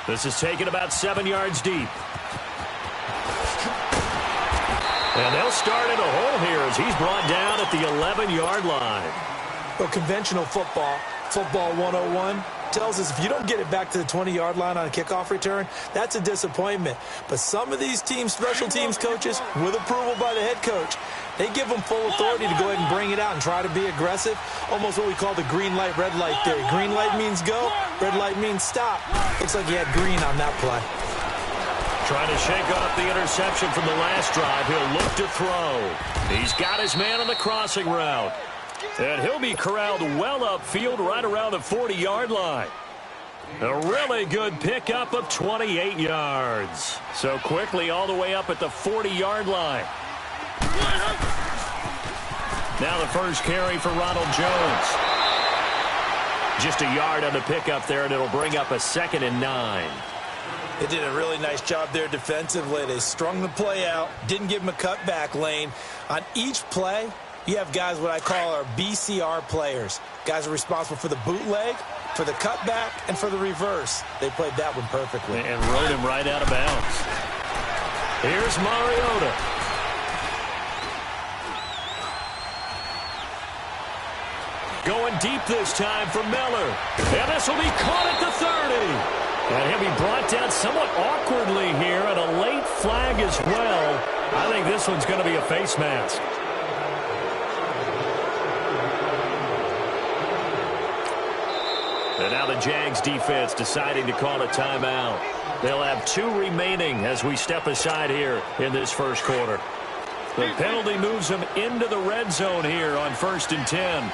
This is taken about 7 yards deep. And they'll start in a hole here as he's brought down at the 11-yard line. Well, conventional football 101, tells us if you don't get it back to the 20-yard line on a kickoff return, that's a disappointment. But some of these teams, special teams coaches, with approval by the head coach, they give them full authority to go ahead and bring it out and try to be aggressive. Almost what we call the green light, red light theory. Green light means go, red light means stop. Looks like he had green on that play. Trying to shake off the interception from the last drive. He'll look to throw. He's got his man on the crossing route. And he'll be corralled well upfield right around the 40-yard line. A really good pickup of 28 yards. So quickly all the way up at the 40-yard line. Now the first carry for Ronald Jones. Just a yard on the pickup there, and it'll bring up a 2nd and 9. They did a really nice job there defensively. They strung the play out, didn't give him a cutback lane. On each play, you have guys what I call our BCR players. Guys are responsible for the bootleg, for the cutback, and for the reverse. They played that one perfectly. And rode him right out of bounds. Here's Mariota. Going deep this time for Miller. And this will be caught at the 30. And he'll be brought down somewhat awkwardly here, and a late flag as well. I think this one's going to be a face mask. And now the Jags defense deciding to call a timeout. They'll have 2 remaining as we step aside here in this first quarter. The penalty moves them into the red zone here on 1st and 10.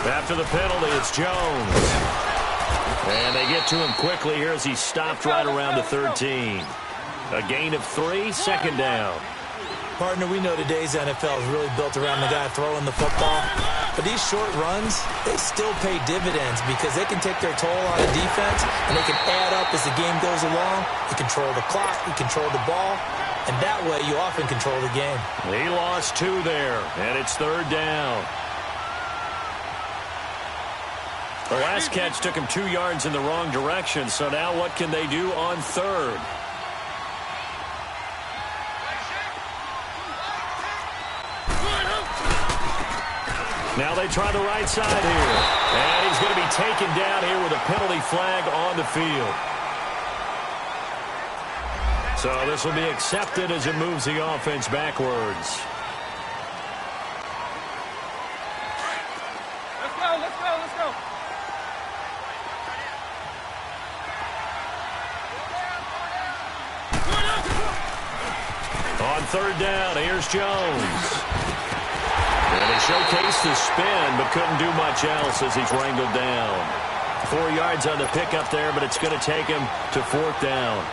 After the penalty, it's Jones. And they get to him quickly here as he's stopped right around the 13. A gain of 3, 2nd down. Partner, we know today's NFL is really built around the guy throwing the football. But these short runs, they still pay dividends because they can take their toll on a defense, and they can add up as the game goes along. You control the clock, you control the ball, and that way you often control the game. He lost 2 there, and it's 3rd down. The last catch took him 2 yards in the wrong direction, so now what can they do on 3rd? Now they try the right side here. And he's going to be taken down here with a penalty flag on the field. So this will be accepted as it moves the offense backwards. Let's go. On 3rd down, here's Jones. And he showcased the spin, but couldn't do much else as he's wrangled down. 4 yards on the pickup there, but it's going to take him to 4th down.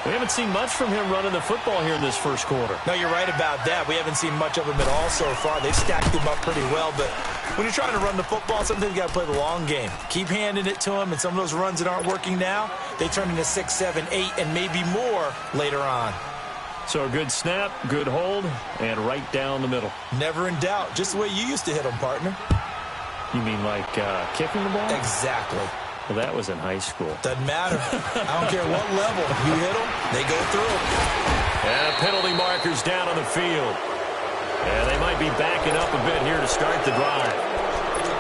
We haven't seen much from him running the football here in this first quarter. No, you're right about that. We haven't seen much of him at all so far. They've stacked him up pretty well, but when you're trying to run the football, sometimes you got to play the long game. Keep handing it to him, and some of those runs that aren't working now, they turn into 6, 7, 8, and maybe more later on. So a good snap, good hold, and right down the middle. Never in doubt. Just the way you used to hit them, partner. You mean like kicking the ball? Exactly. Well, that was in high school. Doesn't matter. I don't care what level. You hit them, they go through. And penalty markers down on the field. And they might be backing up a bit here to start the drive.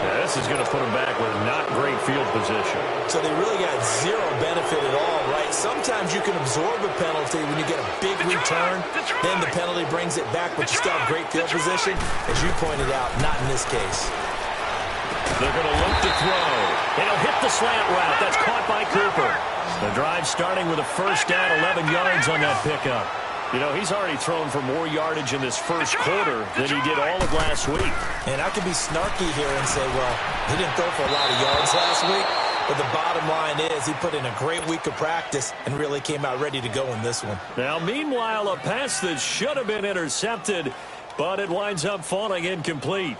Yeah, this is going to put them back with not great field position. So they really got zero benefit at all, right? Sometimes you can absorb a penalty when you get a big return. Then the penalty brings it back, but you still have great field position. As you pointed out, not in this case. They're going to look to throw. And he'll hit the slant route. That's caught by Cooper. The drive starting with a 1st down, 11 yards on that pickup. You know, he's already thrown for more yardage in this first quarter than he did all of last week. And I could be snarky here and say, well, he didn't throw for a lot of yards last week. But the bottom line is he put in a great week of practice and really came out ready to go in this one. Now, meanwhile, a pass that should have been intercepted, but it winds up falling incomplete.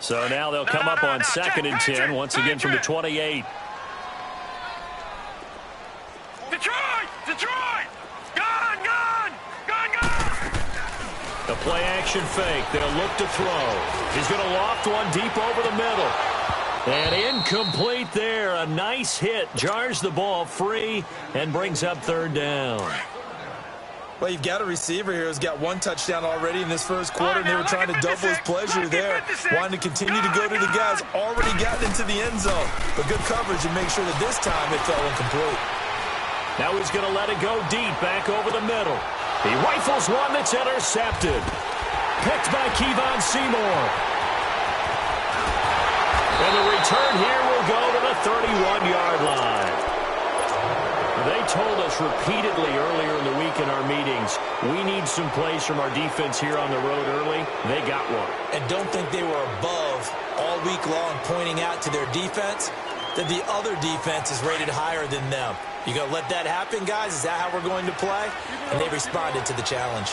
So now they'll come up on 2nd and 10, once again from the 28. Detroit! The play-action fake. They'll look to throw. He's going to loft one deep over the middle. And incomplete there. A nice hit. Jars the ball free and brings up third down. Well, you've got a receiver here who's got one touchdown already in this first quarter, and they were trying to double his pleasure there. Wanting to continue to go to the guys already gotten into the end zone. But good coverage and make sure that this time it fell incomplete. Now he's going to let it go deep, back over the middle. He rifles one that's intercepted. Picked by Kevon Seymour. And the return here will go to the 31-yard line. They told us repeatedly earlier in the week in our meetings, we need some plays from our defense here on the road early. They got one. And don't think they were above all week long pointing out to their defense that the other defense is rated higher than them. You going to let that happen, guys? Is that how we're going to play? And they responded to the challenge.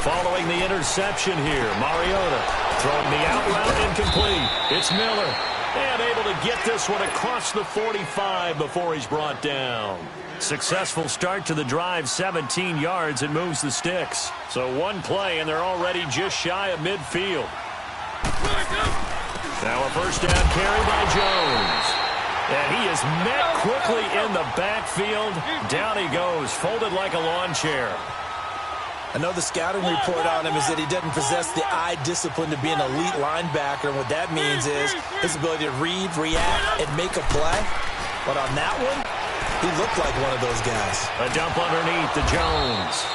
Following the interception here, Mariota throwing the out route incomplete. It's Miller. And able to get this one across the 45 before he's brought down. Successful start to the drive, 17 yards, and moves the sticks. So one play, and they're already just shy of midfield. Now a first down carry by Jones. And he is met quickly in the backfield. Down he goes, folded like a lawn chair. I know the scouting report on him is that he doesn't possess the eye discipline to be an elite linebacker, and what that means is his ability to read, react, and make a play. But on that one, he looked like one of those guys. A dump underneath to Jones.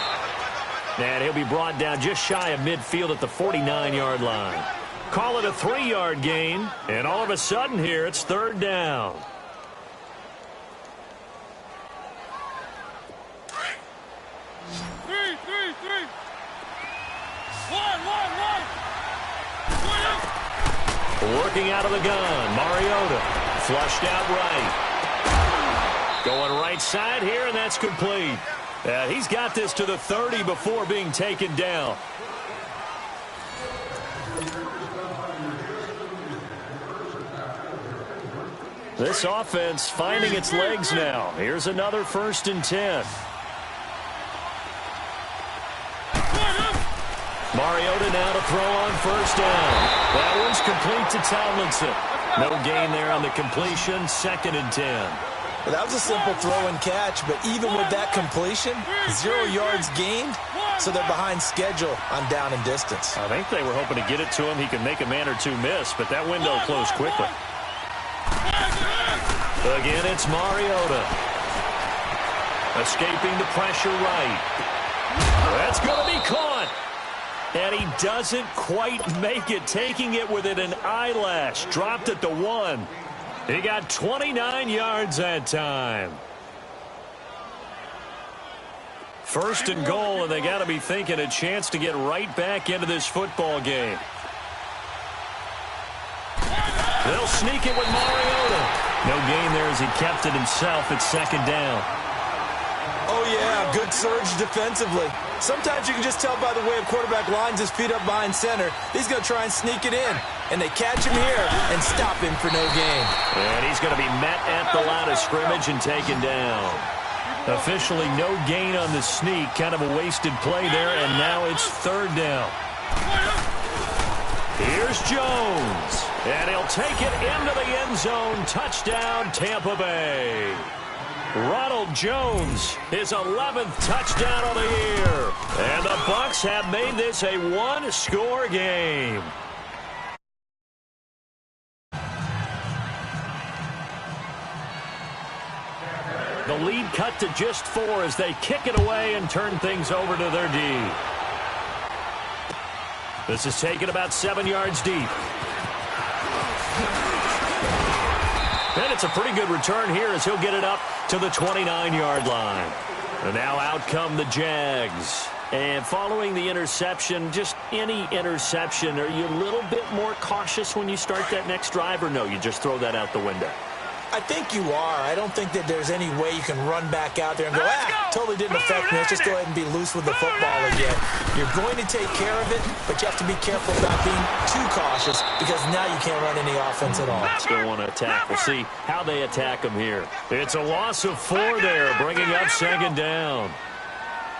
And he'll be brought down just shy of midfield at the 49-yard line. Call it a 3-yard gain, and all of a sudden here it's third down. Working out of the gun, Mariota flushed out right. Going right side here, and that's complete. He's got this to the 30 before being taken down. This offense finding its legs now. Here's another 1st and 10. Mariota now to throw on first down. That one's complete to Tomlinson. No gain there on the completion. 2nd and 10. Well, that was a simple throw and catch, but even with that completion, 0 yards gained, so they're behind schedule on down and distance. I think they were hoping to get it to him. He could make a man or two miss, but that window closed quickly. Again, it's Mariota. Escaping the pressure right. That's going to be caught. And he doesn't quite make it, taking it within an eyelash. Dropped at the 1. He got 29 yards that time. 1st and goal, and they got to be thinking a chance to get right back into this football game. They'll sneak it with Mariota. No gain there as he kept it himself at 2nd down. Oh, yeah, good surge defensively. Sometimes you can just tell by the way a quarterback lines his feet up behind center. He's going to try and sneak it in. And they catch him here and stop him for no gain. And he's going to be met at the line of scrimmage and taken down. Officially no gain on the sneak. Kind of a wasted play there, and now it's 3rd down. Here's Jones. And he'll take it into the end zone. Touchdown, Tampa Bay. Ronald Jones, his 11th touchdown of the year. And the Bucs have made this a one-score game. The lead cut to just 4 as they kick it away and turn things over to their D. This is taken about 7 yards deep. And it's a pretty good return here as he'll get it up to the 29-yard line. And now out come the Jags. And following the interception, just any interception, are you a little bit more cautious when you start that next drive, or no, you just throw that out the window? I think you are. I don't think that there's any way you can run back out there and go, totally didn't affect me. Let's just go ahead and be loose with the football again. You're going to take care of it, but you have to be careful about being too cautious because now you can't run any offense at all. Still want to attack. We'll see how they attack them here. It's a loss of 4 there, bringing up 2nd down.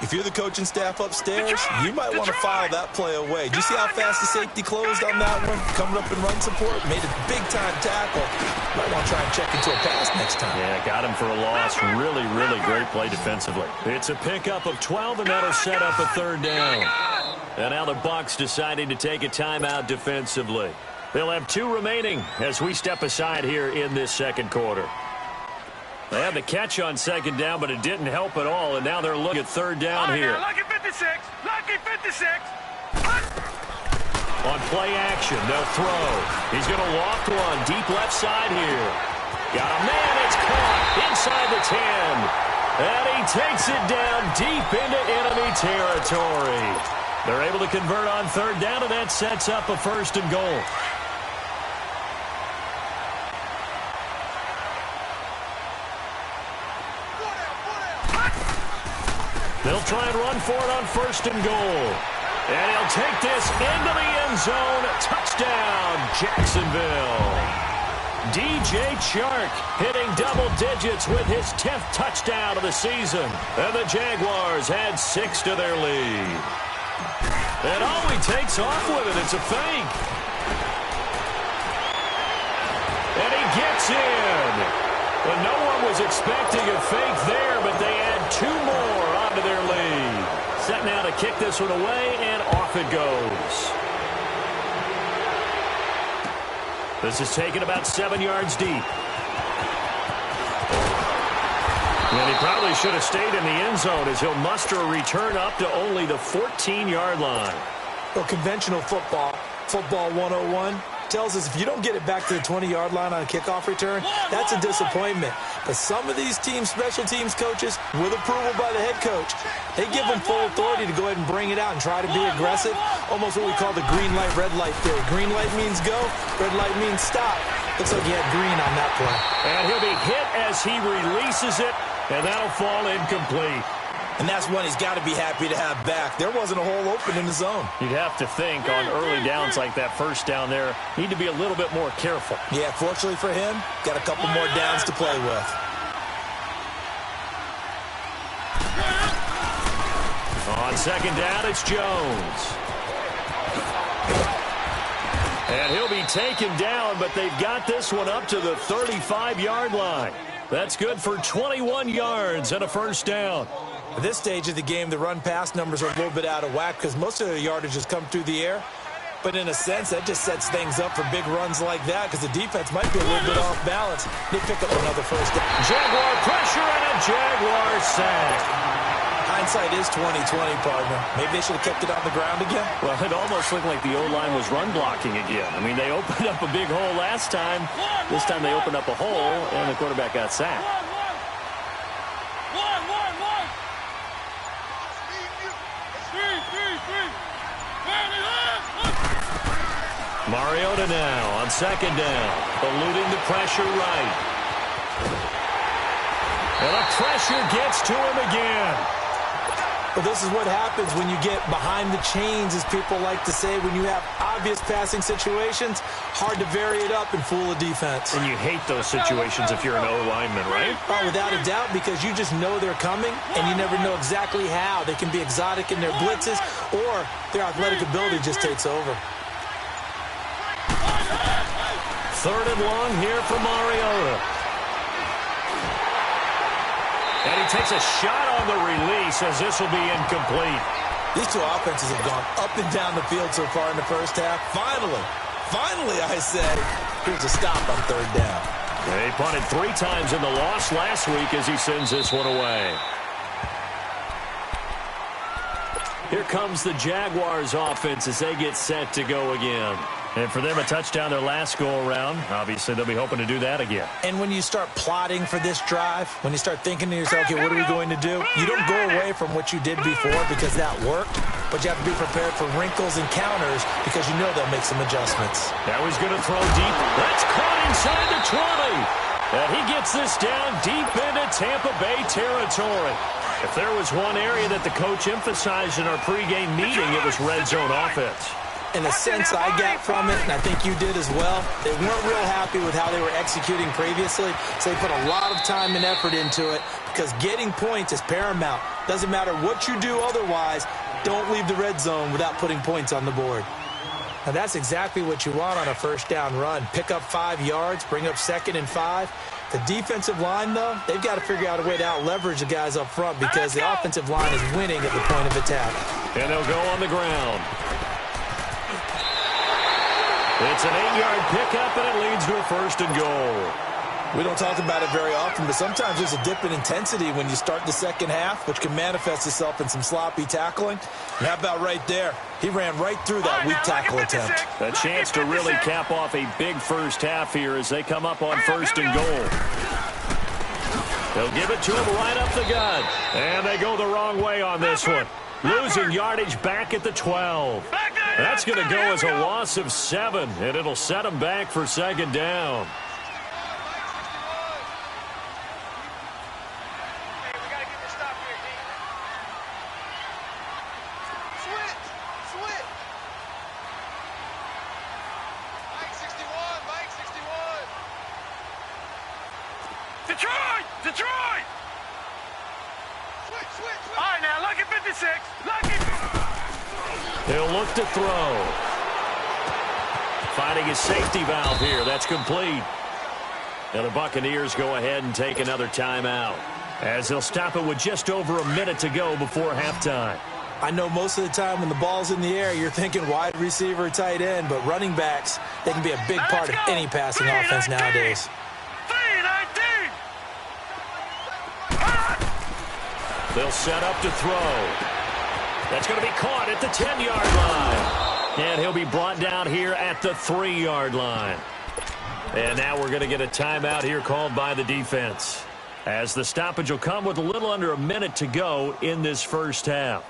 If you're the coaching staff upstairs, you might want to file that play away. Do you see how fast the safety closed on that one? Coming up in run support, made a big-time tackle. Might want to try and check into a pass next time. Yeah, got him for a loss. Really, really great play defensively. It's a pickup of 12, and that'll set up a third down. And now the Bucs deciding to take a timeout defensively. They'll have 2 remaining as we step aside here in this second quarter. They had the catch on second down, but it didn't help at all, and now they're looking at third down here. Lucky 56! Lucky 56! On play action, they'll throw. He's going to loft one deep left side here. Got a man, it's caught inside the 10. And he takes it down deep into enemy territory. They're able to convert on third down, and that sets up a first and goal. They'll try and run for it on first and goal. And he'll take this into the end zone. Touchdown, Jacksonville. DJ Chark hitting double digits with his 10th touchdown of the season. And the Jaguars had 6 to their lead. And he takes off with it. It's a fake. And he gets in. Well, no one was expecting a fake there, but they add 2 more onto their lead. Set now to kick this one away, and off it goes. This is taken about 7 yards deep. And he probably should have stayed in the end zone as he'll muster a return up to only the 14-yard line. Well, conventional football 101, tells us if you don't get it back to the 20-yard line on a kickoff return, that's a disappointment. But some of these teams, special teams coaches, with approval by the head coach, they give them full authority to go ahead and bring it out and try to be aggressive, almost what we call the green light, red light theory. Green light means go, red light means stop. Looks like he had green on that play. And he'll be hit as he releases it, and that'll fall incomplete. And that's one he's got to be happy to have back. There wasn't a hole open in the zone. You'd have to think on early downs like that first down there, need to be a little bit more careful. Yeah, fortunately for him, got a couple more downs to play with. On second down, it's Jones. And he'll be taken down, but they've got this one up to the 35-yard line. That's good for 21 yards and a first down. At this stage of the game, the run-pass numbers are a little bit out of whack because most of their yardage has come through the air. But in a sense, that just sets things up for big runs like that because the defense might be a little bit off balance. They pick up another first down. Jaguar pressure and a Jaguar sack. Hindsight is 20/20, partner. Maybe they should have kept it on the ground again. Well, it almost looked like the O-line was run blocking again. I mean, they opened up a big hole last time. This time they opened up a hole, and the quarterback got sacked. Mariota now on second down, eluding the pressure right. And the pressure gets to him again. Well, this is what happens when you get behind the chains, as people like to say. When you have obvious passing situations, hard to vary it up and fool a defense. And you hate those situations if you're an O-lineman, right? Oh, without a doubt, because you just know they're coming, and you never know exactly how. They can be exotic in their blitzes, or their athletic ability just takes over. Third and long here for Mariota. And he takes a shot on the release as this will be incomplete. These two offenses have gone up and down the field so far in the first half. Finally, I say, here's a stop on third down. They punted 3 times in the loss last week as he sends this one away. Here comes the Jaguars offense as they get set to go again. And for them, a touchdown their last go-around. Obviously, they'll be hoping to do that again. And when you start plotting for this drive, when you start thinking to yourself, okay, what are we going to do? You don't go away from what you did before because that worked, but you have to be prepared for wrinkles and counters because you know they'll make some adjustments. Now he's going to throw deep. That's caught inside the 20. And he gets this down deep into Tampa Bay territory. If there was one area that the coach emphasized in our pregame meeting, it was red zone offense. In the sense I got from it, and I think you did as well, they weren't real happy with how they were executing previously, so they put a lot of time and effort into it, because getting points is paramount. Doesn't matter what you do otherwise, don't leave the red zone without putting points on the board. And that's exactly what you want on a first down run. Pick up 5 yards, bring up 2nd and 5. The defensive line, though, they've got to figure out a way to out-leverage the guys up front because the offensive line is winning at the point of attack. And they'll go on the ground. It's an 8-yard pickup, and it leads to a 1st and goal. We don't talk about it very often, but sometimes there's a dip in intensity when you start the second half, which can manifest itself in some sloppy tackling. And how about right there? He ran right through that weak tackle attempt. A chance to really cap off a big first half here as they come up on 1st and goal. They'll give it to him right up the gut. And they go the wrong way on this one. Losing yardage back at the 12. That's going to go as a loss of 7, and it'll set them back for 2nd down. Detroit! Switch. All right, now, lucky 56. Lucky. He'll look to throw. Finding his safety valve here. That's complete. And the Buccaneers go ahead and take another timeout as they'll stop it with just over a minute to go before halftime. I know most of the time when the ball's in the air, you're thinking wide receiver, tight end, but running backs, they can be a big part of any passing offense nowadays. They'll set up to throw. That's going to be caught at the 10-yard line. And he'll be brought down here at the 3-yard line. And now we're going to get a timeout here called by the defense, as the stoppage will come with a little under a minute to go in this first half.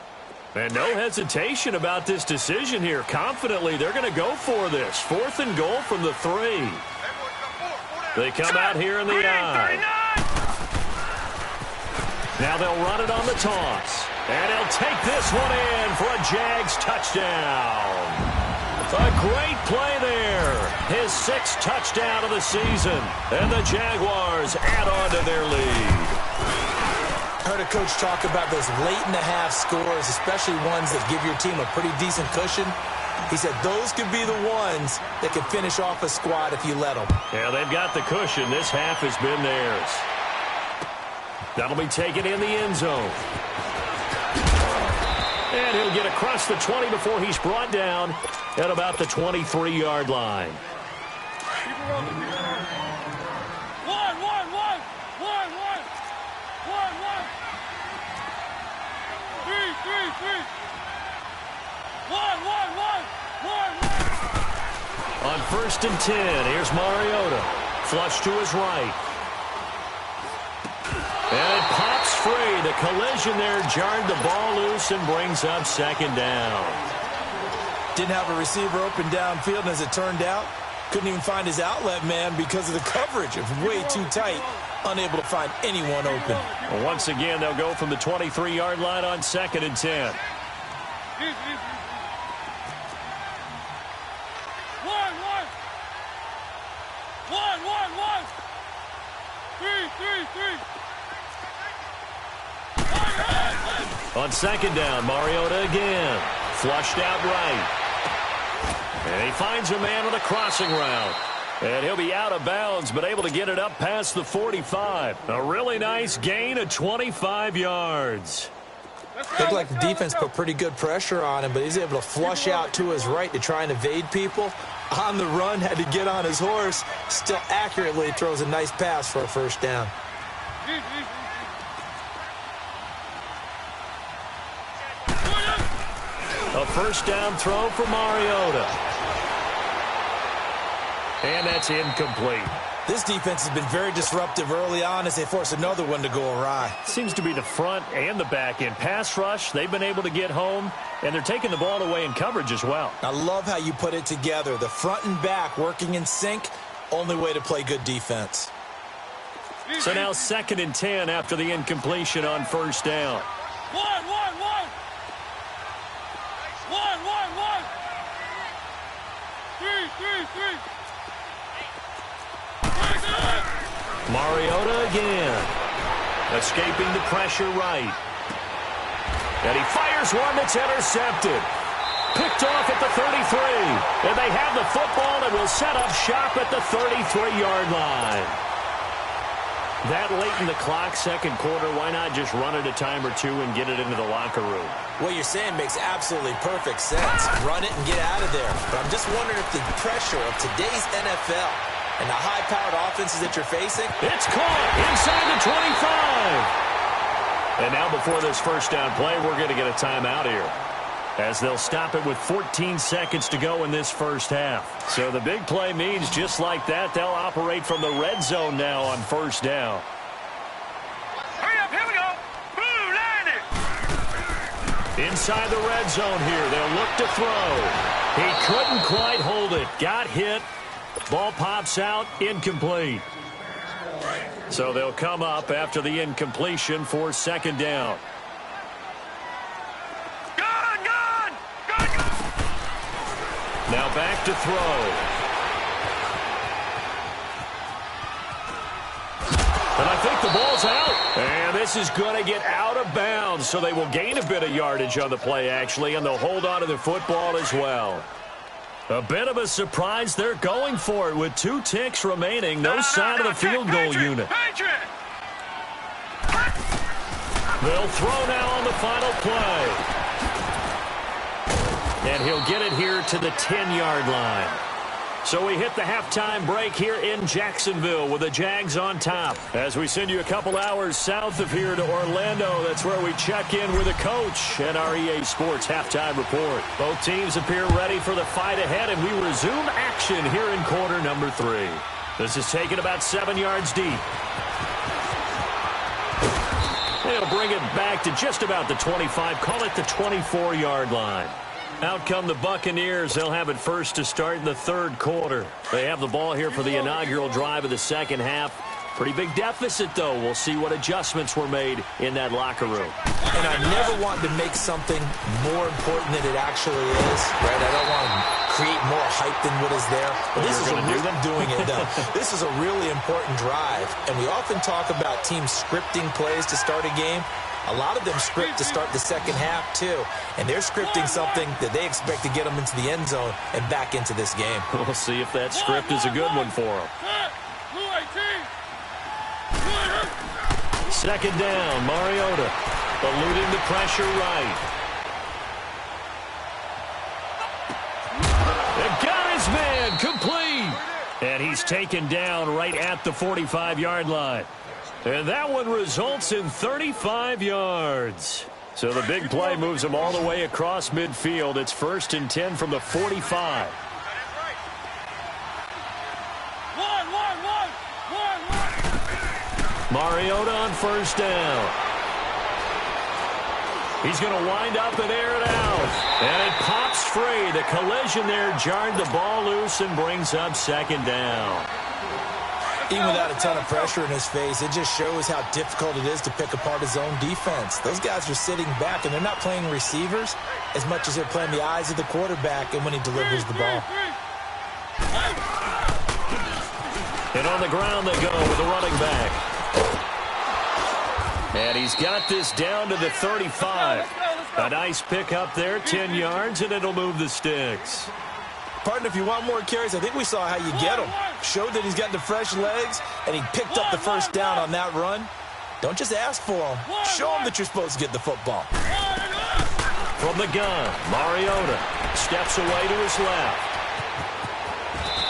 And no hesitation about this decision here. Confidently, they're going to go for this. 4th and goal from the 3. They come out here in the I. Now they'll run it on the toss. And he'll take this one in for a Jags touchdown. A great play there. His 6th touchdown of the season. And the Jaguars add on to their lead. I heard a coach talk about those late-in-the-half scores, especially ones that give your team a pretty decent cushion. He said those could be the ones that could finish off a squad if you let them. Yeah, they've got the cushion. This half has been theirs. That'll be taken in the end zone. And he'll get across the 20 before he's brought down at about the 23-yard line. On 1st and 10, here's Mariota. Flush to his right. And it pops free. The collision there jarred the ball loose and brings up 2nd down. Didn't have a receiver open downfield, and as it turned out, couldn't even find his outlet man because of the coverage. It was way too tight, unable to find anyone open. Well, once again, they'll go from the 23-yard line on 2nd and 10. On 2nd down, Mariota again. Flushed out right. And he finds a man on the crossing route. And he'll be out of bounds, but able to get it up past the 45. A really nice gain of 25 yards. Looked like the defense put pretty good pressure on him, but he's able to flush out to his right to try and evade people. On the run, had to get on his horse. Still accurately throws a nice pass for a 1st down. A 1st down throw for Mariota. And that's incomplete. This defense has been very disruptive early on as they force another one to go awry. Seems to be the front and the back end. Pass rush, they've been able to get home, and they're taking the ball away in coverage as well. I love how you put it together. The front and back working in sync, only way to play good defense. So now 2nd and 10 after the incompletion on 1st down. Mariota again. Escaping the pressure right. And he fires one that's intercepted. Picked off at the 33. And they have the football and will set up shop at the 33-yard line. That late in the clock, second quarter, why not just run it a time or two and get it into the locker room? What you're saying makes absolutely perfect sense. Run it and get out of there. But I'm just wondering if the pressure of today's NFL and the high-powered offenses that you're facing. It's caught inside the 25. And now before this first down play, we're going to get a timeout here, as they'll stop it with 14 seconds to go in this first half. So the big play means just like that, they'll operate from the red zone now on first down. Hurry up, here we go. Blue, line it. Inside the red zone here, they'll look to throw. He couldn't quite hold it. Got hit. Ball pops out, incomplete. So they'll come up after the incompletion for second down. Now back to throw. And I think the ball's out. And this is going to get out of bounds, so they will gain a bit of yardage on the play, actually, and they'll hold on to the football as well. A bit of a surprise. They're going for it with 2 ticks remaining. No sign of the field goal unit. They'll throw now on the final play. And he'll get it here to the 10-yard line. So we hit the halftime break here in Jacksonville with the Jags on top. As we send you a couple hours south of here to Orlando, that's where we check in with the coach and our EA Sports halftime report. Both teams appear ready for the fight ahead, and we resume action here in quarter number 3. This is taken about 7 yards deep. They'll bring it back to just about the 25, call it the 24-yard line. Out come the Buccaneers. They'll have it first to start in the third quarter. They have the ball here for the inaugural drive of the second half. Pretty big deficit, though. We'll see what adjustments were made in that locker room. And I never want to make something more important than it actually is, right? I don't want to create more hype than what is there. But this is doing it, though. This is a really important drive. And we often talk about teams scripting plays to start a game. A lot of them script to start the second half, too. And they're scripting something that they expect to get them into the end zone and back into this game. We'll see if that script is a good one for them. Second down, Mariota eluding the pressure right. And got his man complete. And he's taken down right at the 45-yard line. And that one results in 35 yards. So the big play moves them all the way across midfield. It's 1st and 10 from the 45. Mariota on first down. He's going to wind up and air it out. And it pops free. The collision there jarred the ball loose and brings up second down. Even without a ton of pressure in his face, it just shows how difficult it is to pick apart his own defense. Those guys are sitting back, and they're not playing receivers as much as they're playing the eyes of the quarterback and when he delivers the ball. And on the ground they go with the running back. And he's got this down to the 35. A nice pick up there, 10 yards, and it'll move the sticks. Partner, if you want more carries, I think we saw how you get him. Showed that he's got the fresh legs, and he picked up the first down on that run. Don't just ask for him. Show him that you're supposed to get the football. From the gun, Mariota steps away to his left.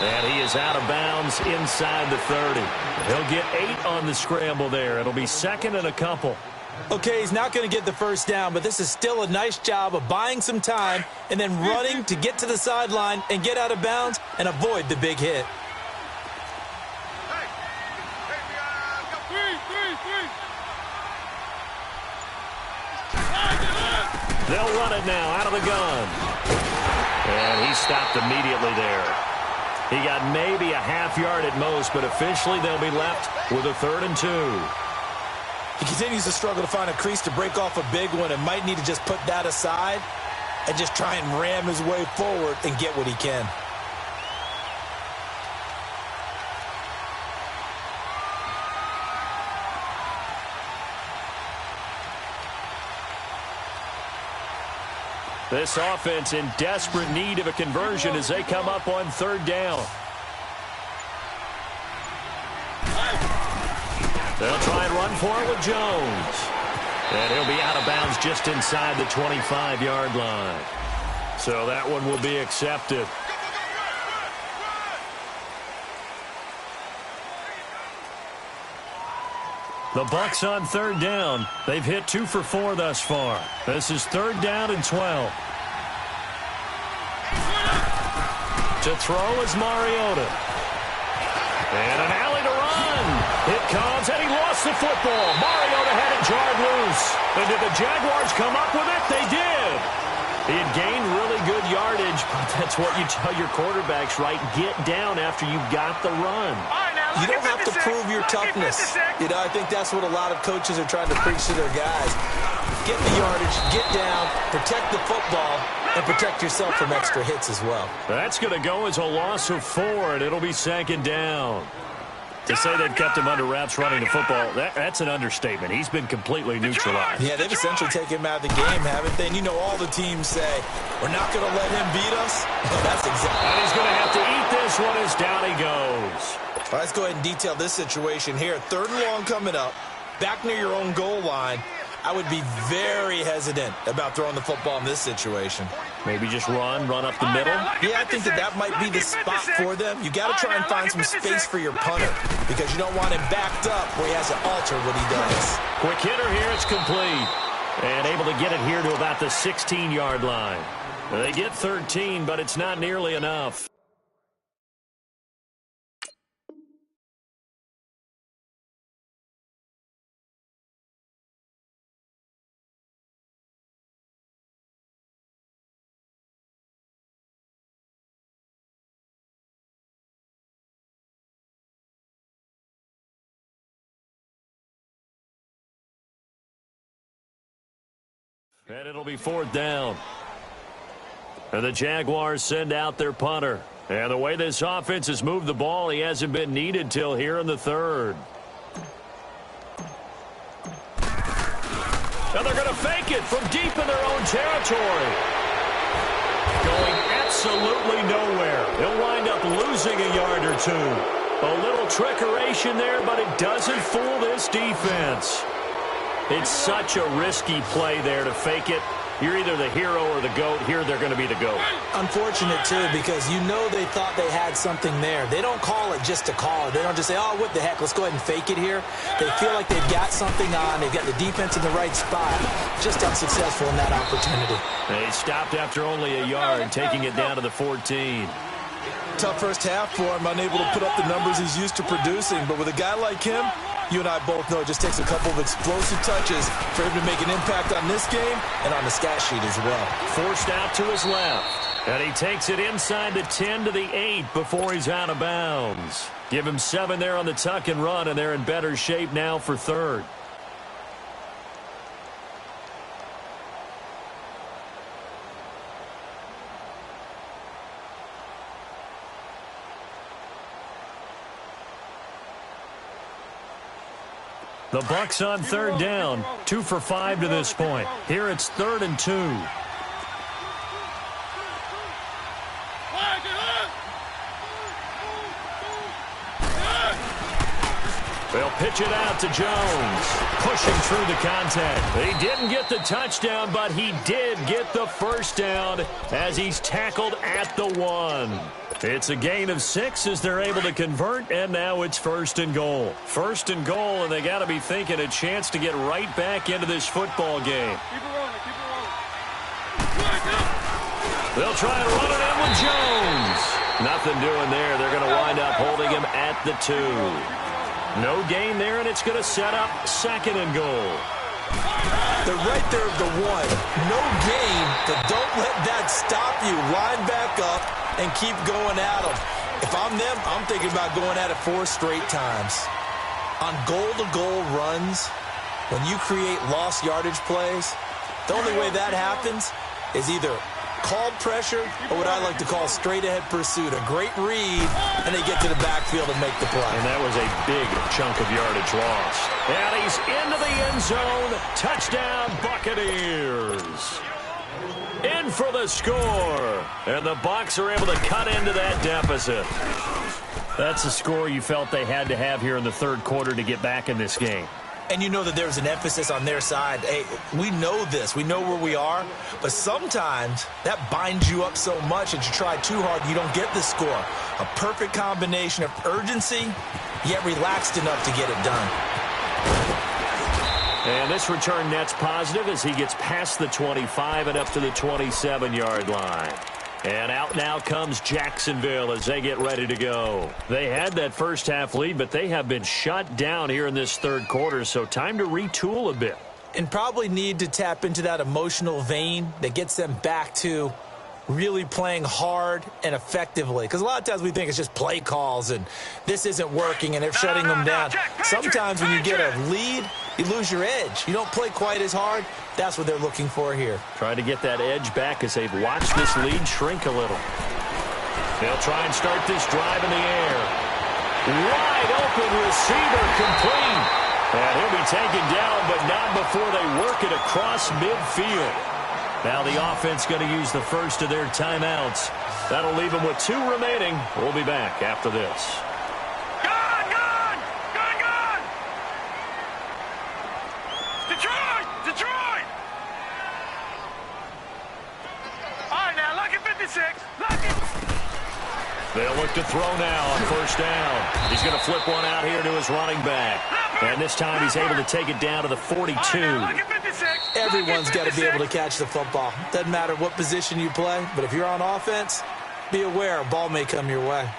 And he is out of bounds inside the 30. He'll get 8 on the scramble there. It'll be second and a couple. Okay, he's not going to get the first down, but this is still a nice job of buying some time and then running to get to the sideline and get out of bounds and avoid the big hit. They'll run it now out of the gun. And he stopped immediately there. He got maybe a half yard at most, but officially they'll be left with a 3rd and 2. He continues to struggle to find a crease to break off a big one and might need to just put that aside and just try and ram his way forward and get what he can. This offense in desperate need of a conversion as they come up on third down. They'll try and run for it with Jones. And he'll be out of bounds just inside the 25-yard line. So that one will be accepted. The Bucs on third down. They've hit 2 for 4 thus far. This is third down and 12. To throw is Mariota. And an alley to run. It comes, and he lost the football. Mariota had it jarred loose. And did the Jaguars come up with it? They did. He had gained really good yardage, but that's what you tell your quarterbacks, right? Get down after you got the run. You don't have to prove your toughness. I think that's what a lot of coaches are trying to preach to their guys. Get the yardage, get down, protect the football, and protect yourself from extra hits as well. That's going to go as a loss of 4, and it'll be second down. To say they've kept him under wraps running the football, that's an understatement. He's been completely neutralized. Yeah, they've essentially taken him out of the game, haven't they? And you know all the teams say, we're not going to let him beat us. That's exactly. And he's going to have to eat this one as down he goes. All right, let's go ahead and detail this situation here. Third and long coming up, back near your own goal line. I would be very hesitant about throwing the football in this situation. Maybe just run up the middle? Yeah, I think that might be the spot for them. You got to try and find some space for your punter because you don't want him backed up where he has to alter what he does. Quick hitter here, it's complete. And able to get it here to about the 16-yard line. They get 13, but it's not nearly enough. And it'll be fourth down. And the Jaguars send out their punter. And the way this offense has moved the ball, he hasn't been needed till here in the third. And they're going to fake it from deep in their own territory. Going absolutely nowhere. He'll wind up losing a yard or 2. A little trickeration there, but it doesn't fool this defense. It's such a risky play there to fake it. You're either the hero or the GOAT. Here they're going to be the GOAT. Unfortunate, too, because you know they thought they had something there. They don't call it just to call it. They don't just say, oh, what the heck, let's go ahead and fake it here. They feel like they've got something on. They've got the defense in the right spot. Just unsuccessful in that opportunity. They stopped after only a yard, taking it down to the 14. Tough first half for him, unable to put up the numbers he's used to producing. But with a guy like him, you and I both know it just takes a couple of explosive touches for him to make an impact on this game and on the stat sheet as well. Forced out to his left. And he takes it inside the 10 to the 8 before he's out of bounds. Give him 7 there on the tuck and run, and they're in better shape now for third. The Bucs on third down, 2 for 5 to this point. Here it's 3rd and 2. They'll pitch it out to Jones, pushing through the contact. He didn't get the touchdown, but he did get the first down as he's tackled at the 1. It's a gain of 6 as they're able to convert, and now it's 1st and goal. 1st and goal, and they got to be thinking a chance to get right back into this football game. Keep it rolling, keep it rolling. They'll try and run it in with Jones. Nothing doing there. They're going to wind up holding him at the 2. No gain there, and it's going to set up 2nd and goal. They're right there at the 1. No gain, but don't let that stop you. Line back up and keep going at them. If I'm them, I'm thinking about going at it 4 straight times. On goal-to-goal runs, when you create lost yardage plays, the only way that happens is either called pressure or what I like to call straight-ahead pursuit. A great read, and they get to the backfield and make the play. And that was a big chunk of yardage lost. And he's into the end zone. Touchdown, Buccaneers. In in for the score. And the Bucs are able to cut into that deficit. That's the score you felt they had to have here in the third quarter to get back in this game. And you know that there's an emphasis on their side. Hey, we know this. We know where we are. But sometimes that binds you up so much that you try too hard and you don't get the score. A perfect combination of urgency, yet relaxed enough to get it done. And this return net's positive as he gets past the 25 and up to the 27-yard line. And out now comes Jacksonville as they get ready to go. They had that first half lead, but they have been shut down here in this third quarter, so time to retool a bit. And probably need to tap into that emotional vein that gets them back to really playing hard and effectively. Because a lot of times we think it's just play calls and this isn't working and they're shutting them down. Sometimes when you get a lead, you lose your edge. You don't play quite as hard. That's what they're looking for here. Trying to get that edge back as they've watched this lead shrink a little. They'll try and start this drive in the air. Wide open receiver complete. And he'll be taken down, but not before they work it across midfield. Now the offense going to use the first of their timeouts. That'll leave them with 2 remaining. We'll be back after this. Detroit! All right, now, look at 56. Look at... They'll look to throw now on first down. He's going to flip one out here to his running back. And this time he's able to take it down to the 42. Everyone's got to be able to catch the football. Doesn't matter what position you play, but if you're on offense, be aware a ball may come your way.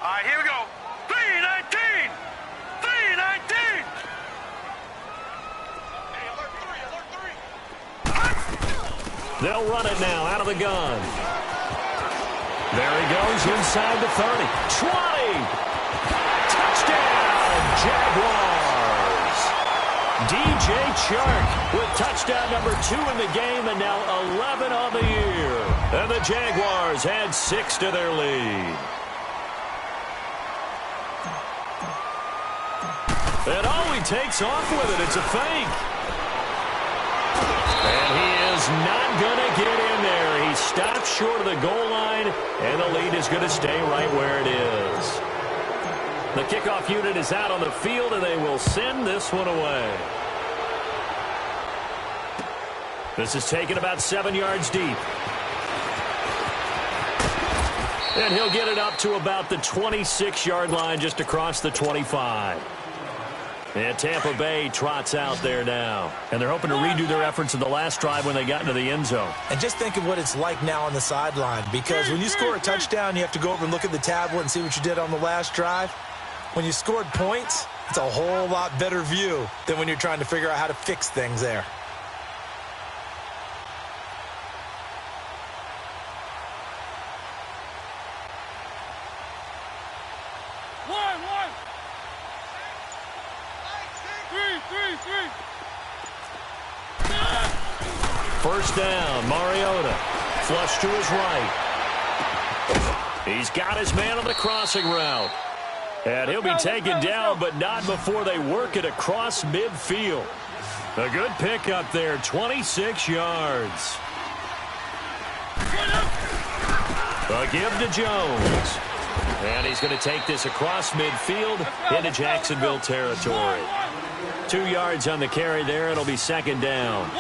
All right, here we go. 319. 319. They'll run it now out of the gun. There he goes inside the 30. 20. Touchdown, Jaguars. DJ Chark with touchdown number 2 in the game and now 11 on the year. And the Jaguars add 6 to their lead. And oh, he takes off with it. It's a fake. And he is not going to get in there. He stops short of the goal line, and the lead is going to stay right where it is. The kickoff unit is out on the field, and they will send this one away. This is taken about 7 yards deep. And he'll get it up to about the 26-yard line just across the 25. And Tampa Bay trots out there now. And they're hoping to redo their efforts in the last drive when they got into the end zone. And just think of what it's like now on the sideline. Because when you score a touchdown, you have to go over and look at the tablet and see what you did on the last drive. When you scored points, it's a whole lot better view than when you're trying to figure out how to fix things there. First down, Mariota. Flush to his right. He's got his man on the crossing route. And he'll be taken down, but not before they work it across midfield. A good pickup there, 26 yards. A give to Jones. And he's going to take this across midfield into Jacksonville territory. 2 yards on the carry there. It'll be second down.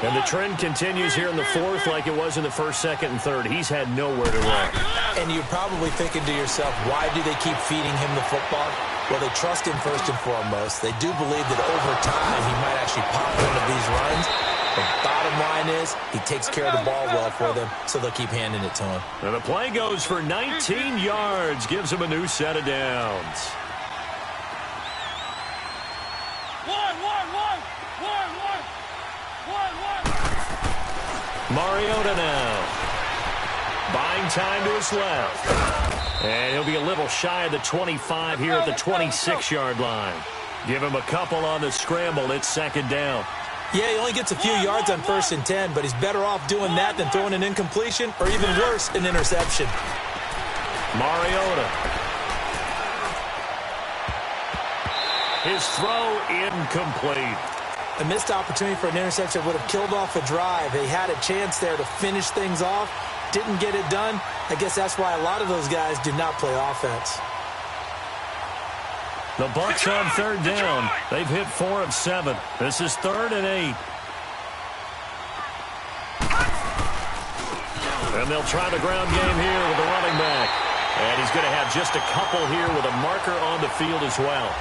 And the trend continues here in the fourth like it was in the first, second, and third. He's had nowhere to run. And you're probably thinking to yourself, why do they keep feeding him the football? Well, they trust him first and foremost. They do believe that over time he might actually pop one of these runs. The bottom line is he takes care of the ball well for them, so they'll keep handing it to him. And the play goes for 19 yards, gives him a new set of downs. Mariota now. Buying time to his left. And he'll be a little shy of the 25 here at the 26-yard line. Give him a couple on the scramble. It's second down. Yeah, he only gets a few yards on 1st and 10, but he's better off doing that than throwing an incompletion or even worse, an interception. Mariota. His throw incomplete. A missed opportunity for an interception would have killed off a drive. They had a chance there to finish things off. Didn't get it done. I guess that's why a lot of those guys do not play offense. The Bucs on third down. They've hit 4 of 7. This is 3rd and 8. And they'll try the ground game here with the running back. And he's going to have just a couple here with a marker on the field as well.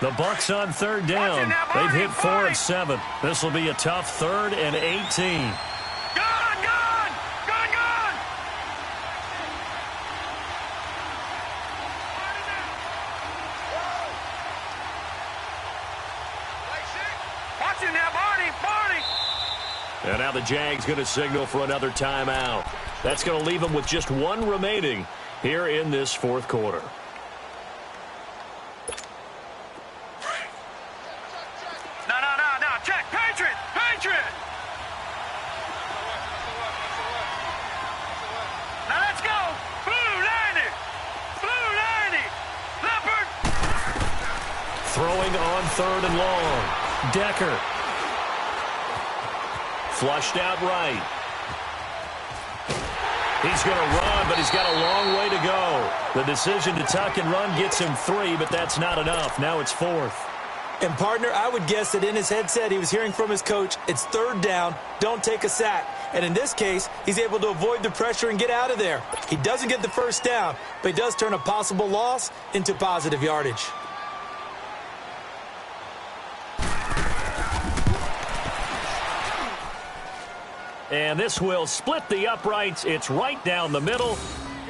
The Bucs on third down. They've hit 4 of 7. This will be a tough 3rd and 18. And now the Jags going to signal for another timeout. That's going to leave them with just 1 remaining here in this 4th quarter. No. Check. Patriot. Now let's go. Blue 90. Leopard. Throwing on 3rd and long. Decker. Flushed out right. He's going to run, but he's got a long way to go. The decision to tuck and run gets him 3, but that's not enough. Now it's 4th. And, partner, I would guess that in his headset he was hearing from his coach, it's 3rd down, don't take a sack. And in this case, he's able to avoid the pressure and get out of there. He doesn't get the 1st down, but he does turn a possible loss into positive yardage. And this will split the uprights. It's right down the middle.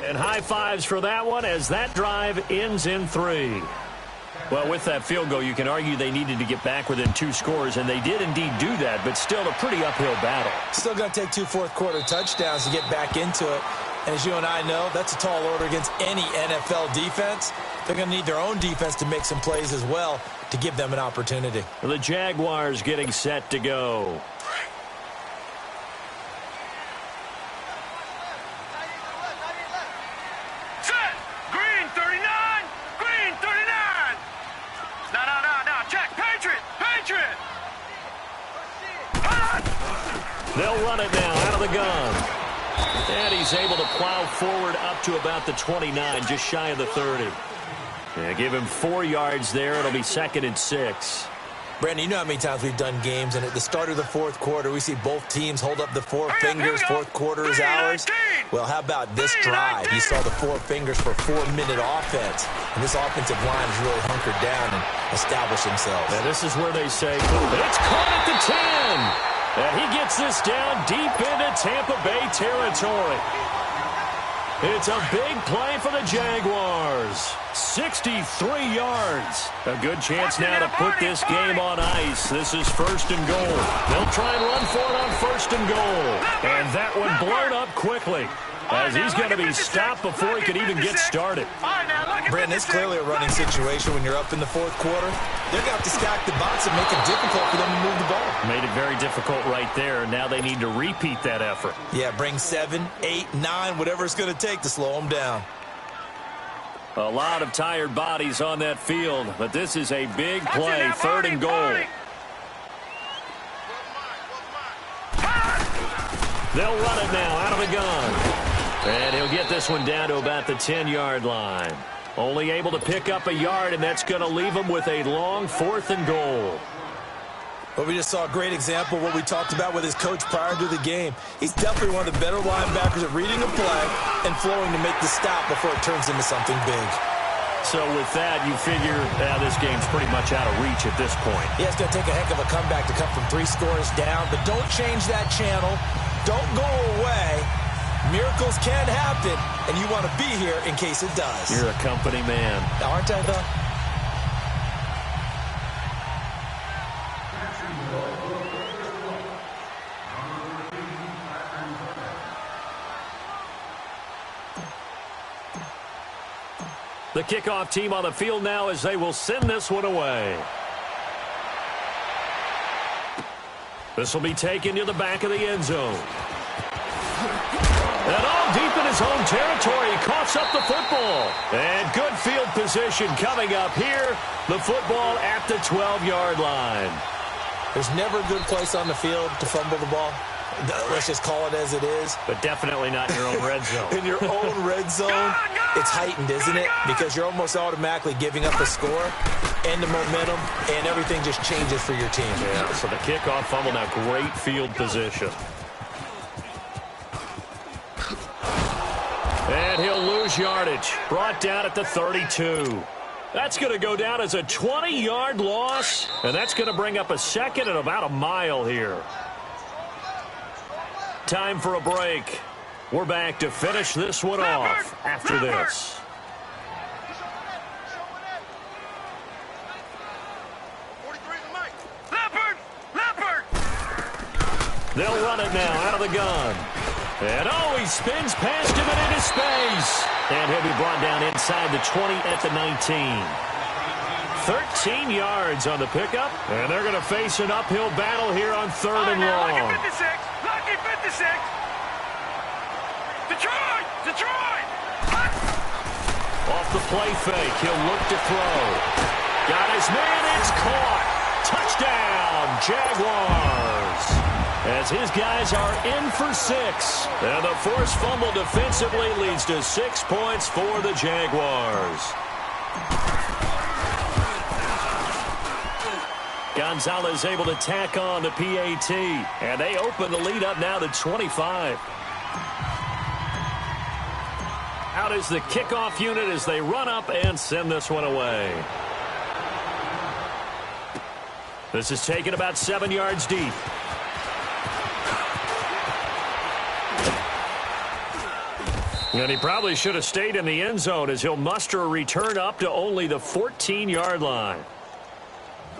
And high fives for that one as that drive ends in 3. Well, with that field goal, you can argue they needed to get back within 2 scores, and they did indeed do that, but still a pretty uphill battle. Still going to take 2 fourth-quarter touchdowns to get back into it. And as you and I know, that's a tall order against any NFL defense. They're going to need their own defense to make some plays as well to give them an opportunity. The Jaguars getting set to go. They'll run it now out of the gun. And he's able to plow forward up to about the 29, just shy of the 30. Yeah, give him 4 yards there. It'll be 2nd and 6. Brandon, you know how many times we've done games, and at the start of the 4th quarter, we see both teams hold up the 4 fingers. 4th quarter is ours. Well, how about this drive? You saw the 4 fingers for 4-minute offense. And this offensive line has really hunkered down and established themselves. And this is where they say, it's caught at the 10. And he gets this down deep into Tampa Bay territory. It's a big play for the Jaguars. 63 yards. A good chance now to put this game on ice. This is 1st and goal. They'll try and run for it on 1st and goal. And that one blown up quickly, as he's going to be stopped before he could even get started. Brandon, it's clearly a running situation when you're up in the 4th quarter. They're going to have to stack the box and make it difficult for them to move the ball. Made it very difficult right there. Now they need to repeat that effort. Yeah, bring 7, 8, 9, whatever it's going to take to slow them down. A lot of tired bodies on that field, but this is a big play, 3rd and goal. They'll run it now out of the gun. And he'll get this one down to about the 10-yard line. Only able to pick up a yard, and that's going to leave him with a long 4th and goal. Well, we just saw a great example of what we talked about with his coach prior to the game. He's definitely one of the better linebackers at reading a play and flowing to make the stop before it turns into something big. So with that, you figure this game's pretty much out of reach at this point. Yeah, it's going to take a heck of a comeback to come from 3 scores down, but don't change that channel. Don't go away. Miracles can happen, and you want to be here in case it does. You're a company man. Aren't I, though? The kickoff team on the field now as they will send this one away. This will be taken to the back of the end zone. And all deep in his own territory, he coughs up the football. And good field position coming up here. The football at the 12-yard line. There's never a good place on the field to fumble the ball. Let's just call it as it is. But definitely not in your own red zone. In your own red zone, it's heightened, isn't it? Because you're almost automatically giving up a score and the momentum, and everything just changes for your team. Yeah, so the kickoff fumble now, great field position. And he'll lose yardage. Brought down at the 32. That's going to go down as a 20-yard loss, and that's going to bring up a second and about a mile here. Time for a break. We're back to finish this one off after this. They'll run it now out of the gun. And he spins past him and into space. And he'll be brought down inside the 20 at the 19. 13 yards on the pickup. And they're going to face an uphill battle here on third and long. Lucky 56. Lucky 56. Detroit. Off the play fake, he'll look to throw. Got his man, it's caught. Touchdown, Jaguars. As his guys are in for 6. And the forced fumble defensively leads to 6 points for the Jaguars. Gonzalez able to tack on the PAT. And they open the lead up now to 25. Out is the kickoff unit as they run up and send this one away. This is taken about 7 yards deep. And he probably should have stayed in the end zone as he'll muster a return up to only the 14-yard line.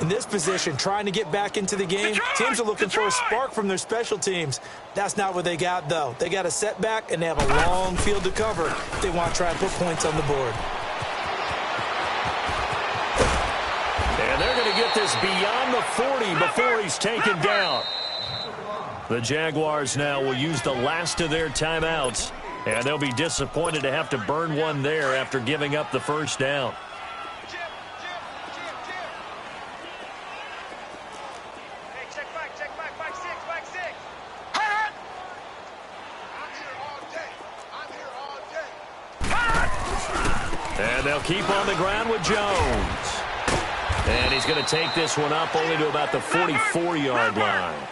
In this position, trying to get back into the game, teams are looking for a spark from their special teams. That's not what they got, though. They got a setback, and they have a long field to cover if they want to try and put points on the board. And they're going to get this beyond the 40 before he's taken down. The Jaguars now will use the last of their timeouts, and they'll be disappointed to have to burn one there after giving up the first down. And they'll keep on the ground with Jones. And he's going to take this one up only to about the 44-yard line.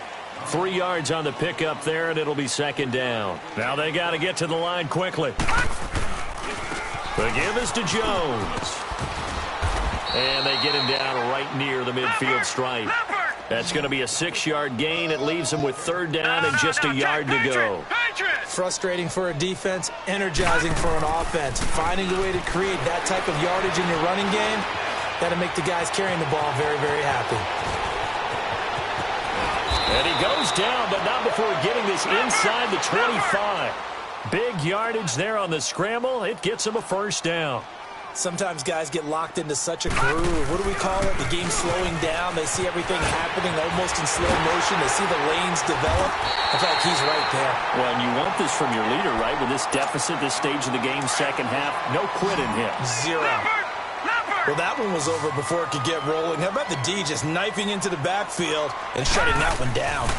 3 yards on the pickup there, and it'll be second down. Now they got to get to the line quickly. The give is to Jones. And they get him down right near the midfield stripe. That's going to be a 6-yard gain. It leaves them with third down and just a yard to go. Frustrating for a defense, energizing for an offense. Finding a way to create that type of yardage in your running game, that'll make the guys carrying the ball very, very happy. And he goes down, but not before getting this inside the 25. Big yardage there on the scramble. It gets him a first down. Sometimes guys get locked into such a groove. What do we call it? The game slowing down. They see everything happening almost in slow motion. They see the lanes develop. I feel like he's right there. Well, and you want this from your leader, right? With this deficit, this stage of the game, second half, no quit in him. 0. Well, that one was over before it could get rolling. How about the D just knifing into the backfield and shutting that one down?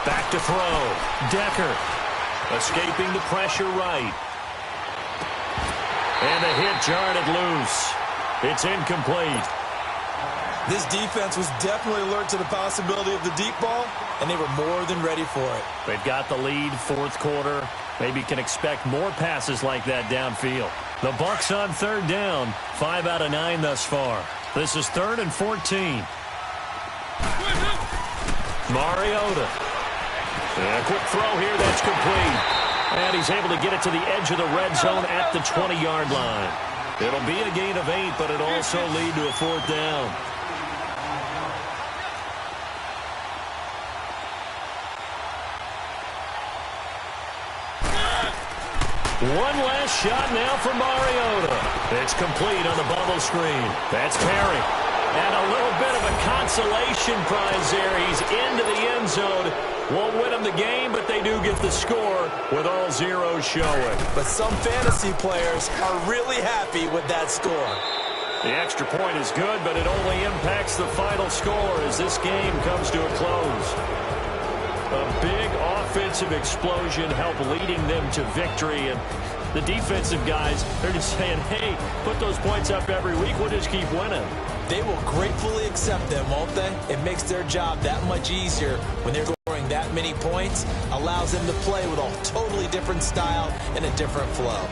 Back to throw. Decker escaping the pressure right. And the hit jarred it loose. It's incomplete. This defense was definitely alert to the possibility of the deep ball, and they were more than ready for it. They've got the lead, fourth quarter. Maybe can expect more passes like that downfield. The Bucs on third down, 5 out of 9 thus far. This is 3rd and 14. Mariota. And a quick throw here, that's complete. And he's able to get it to the edge of the red zone at the 20-yard line. It'll be a gain of 8, but it'll also lead to a fourth down. One last shot now for Mariota. It's complete on the bubble screen. That's Perry. And a little bit of a consolation prize there. He's into the end zone. Won't win them the game, but they do get the score with all zeros showing. But some fantasy players are really happy with that score. The extra point is good, but it only impacts the final score as this game comes to a close. A big offensive explosion helped leading them to victory, and the defensive guys, they're just saying, hey, put those points up every week, we'll just keep winning. They will gratefully accept them, won't they? It makes their job that much easier when they're scoring that many points, allows them to play with a totally different style and a different flow.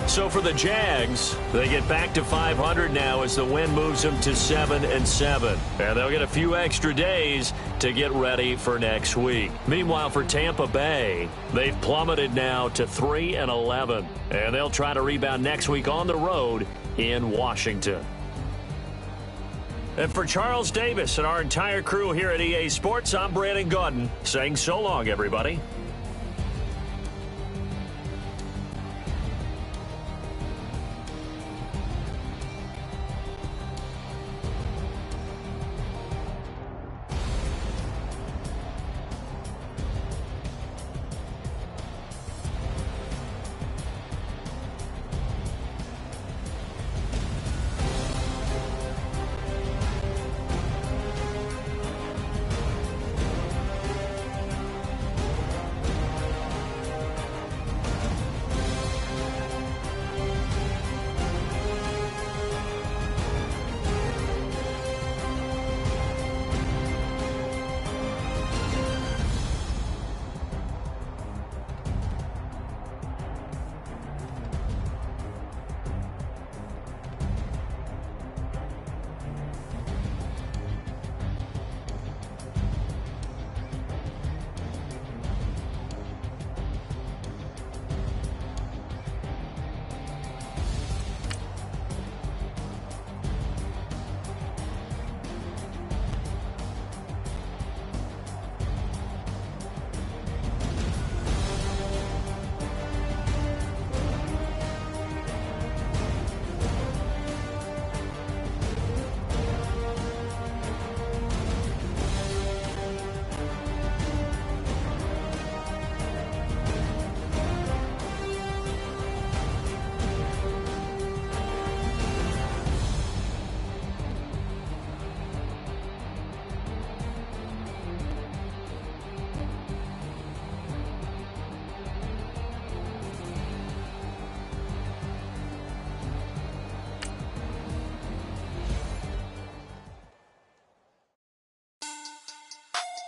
So for the Jags, they get back to 500 now as the win moves them to 7-7. And they'll get a few extra days to get ready for next week. Meanwhile, for Tampa Bay, they've plummeted now to 3-11. And they'll try to rebound next week on the road in Washington. And for Charles Davis and our entire crew here at EA Sports, I'm Brandon Gaudin saying so long, everybody.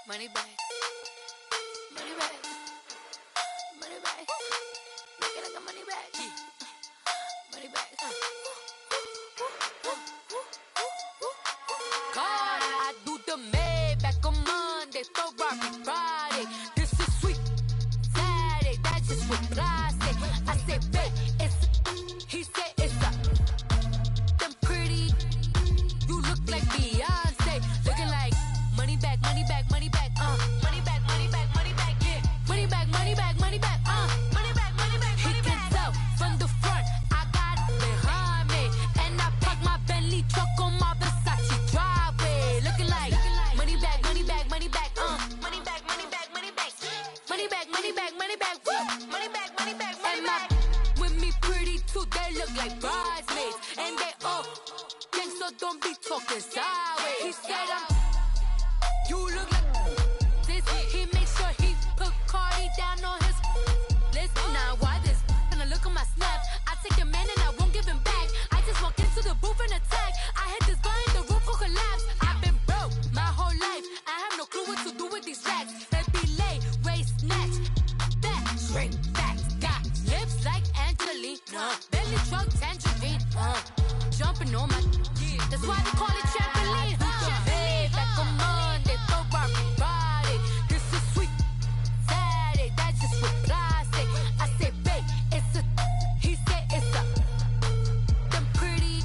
Money back. Money back. Money back. Make it like a money back. Money back. God, I do the Maybach on Monday, Ferrari Friday. This is sweet Saturday, that's just what I say. I say, babe, it's, he said it's a, them pretty, you look like Beyonce, looking like money back, money back, money back, money back, money back, money back, yeah, money back, money back, money back, money back, money back, he can tell from the front, I got it behind me, and I park my Bentley truck on my Versace driveway, looking like money back, money back, money back, money back, money back, money back, money back, money back, money back, money back, money back, money back, with me pretty too, they look like bridesmaids, and they all gang, so don't be talking sideways. He said you look like this. He makes sure he put Cardi down on his list. Now why this? Gonna look at my snap. I take your man and I won't give him back. I just walk into the booth and attack. I hit this guy in the roof will collapse. I've been broke my whole life. I have no clue what to do with these racks. Baby lay, waist snatch, back, straight back. Got lips like Angelina, belly truck tangerine. Jumping on my, that's why they call it trampoline. Back on Monday, Ferrari Friday. This is sweet Saturday, that's just what I say. I say, babe, it's a, he said it's a, them pretty,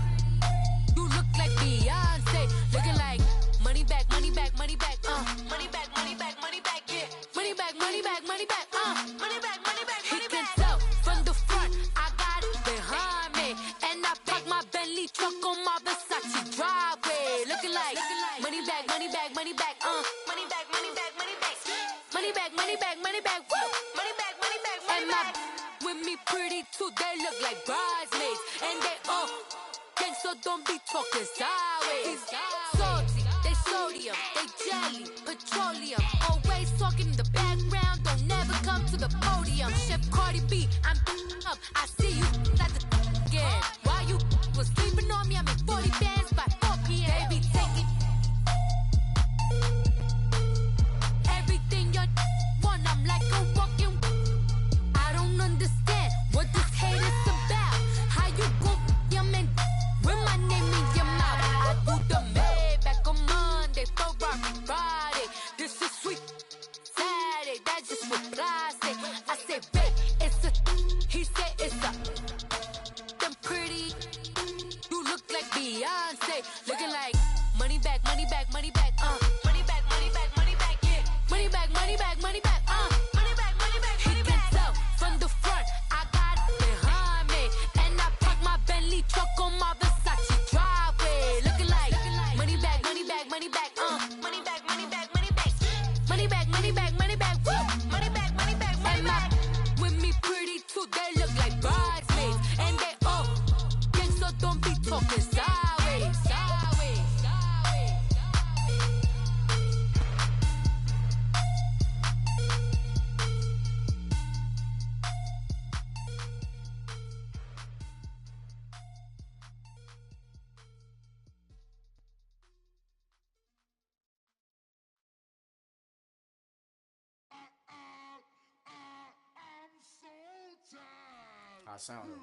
you look like Beyonce, looking like money back, money back, money back, money back, money back, money back, yeah, money back, money back, money back, money back, money back, money back. He can tell from the front, I got it behind. too, they look like bridesmaids. And they all gang, so don't be talking sideways. Salty, they sodium, they jelly, petroleum. Always talking in the background, don't never come to the podium. Chef Cardi B, I'm up, I see you at the again. While you was sleeping on me, I'm in 40 bands by 4 p.m. Baby, take it. Everything you want, I'm like a walking. I don't understand what this hate is about. How you go your man with my name in your mouth? I do the Maybach on Monday, Ferrari Friday. This is sweet Saturday, that's just what plastic. I say, babe, it's a. He said it's a. Them pretty. You look like Beyonce, looking like money back, money back, money back, money back, money back, money back, yeah. Money back, money back, money back, money back, money back, money back. He can tell from the front, I got it behind me, and I park my Bentley truck on my Versace driveway, looking like money back, money back, money back, money back, money back, money back, money back, money back, money back, woo, money back, money back, money back. With me pretty too, they look like bridesmaids, and they all gang, so don't be talking sideways, sideways, sideways. I sound it.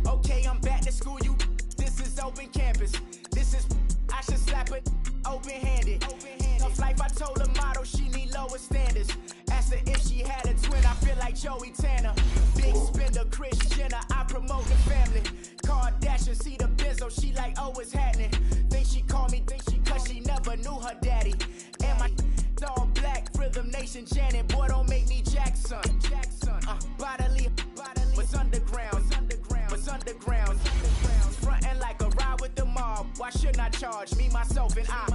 Okay, I'm back to school, you. This is open campus. This is, I should slap it open-handed. Tough life, I told the model she need lower standards. Asked her if she had a twin, I feel like Joey Tanner. Big spender, Kris Jenner, I promote the family. Kardashian, see the Benzo, she like, oh, it's happening. Think she called me, cause she never knew her daddy. And my all black, Rhythm Nation, Janet, boy, don't make me Jackson. Bodily, what's underground, what's underground. Frontin' like a ride with the mob, why shouldn't I charge me, myself, and I?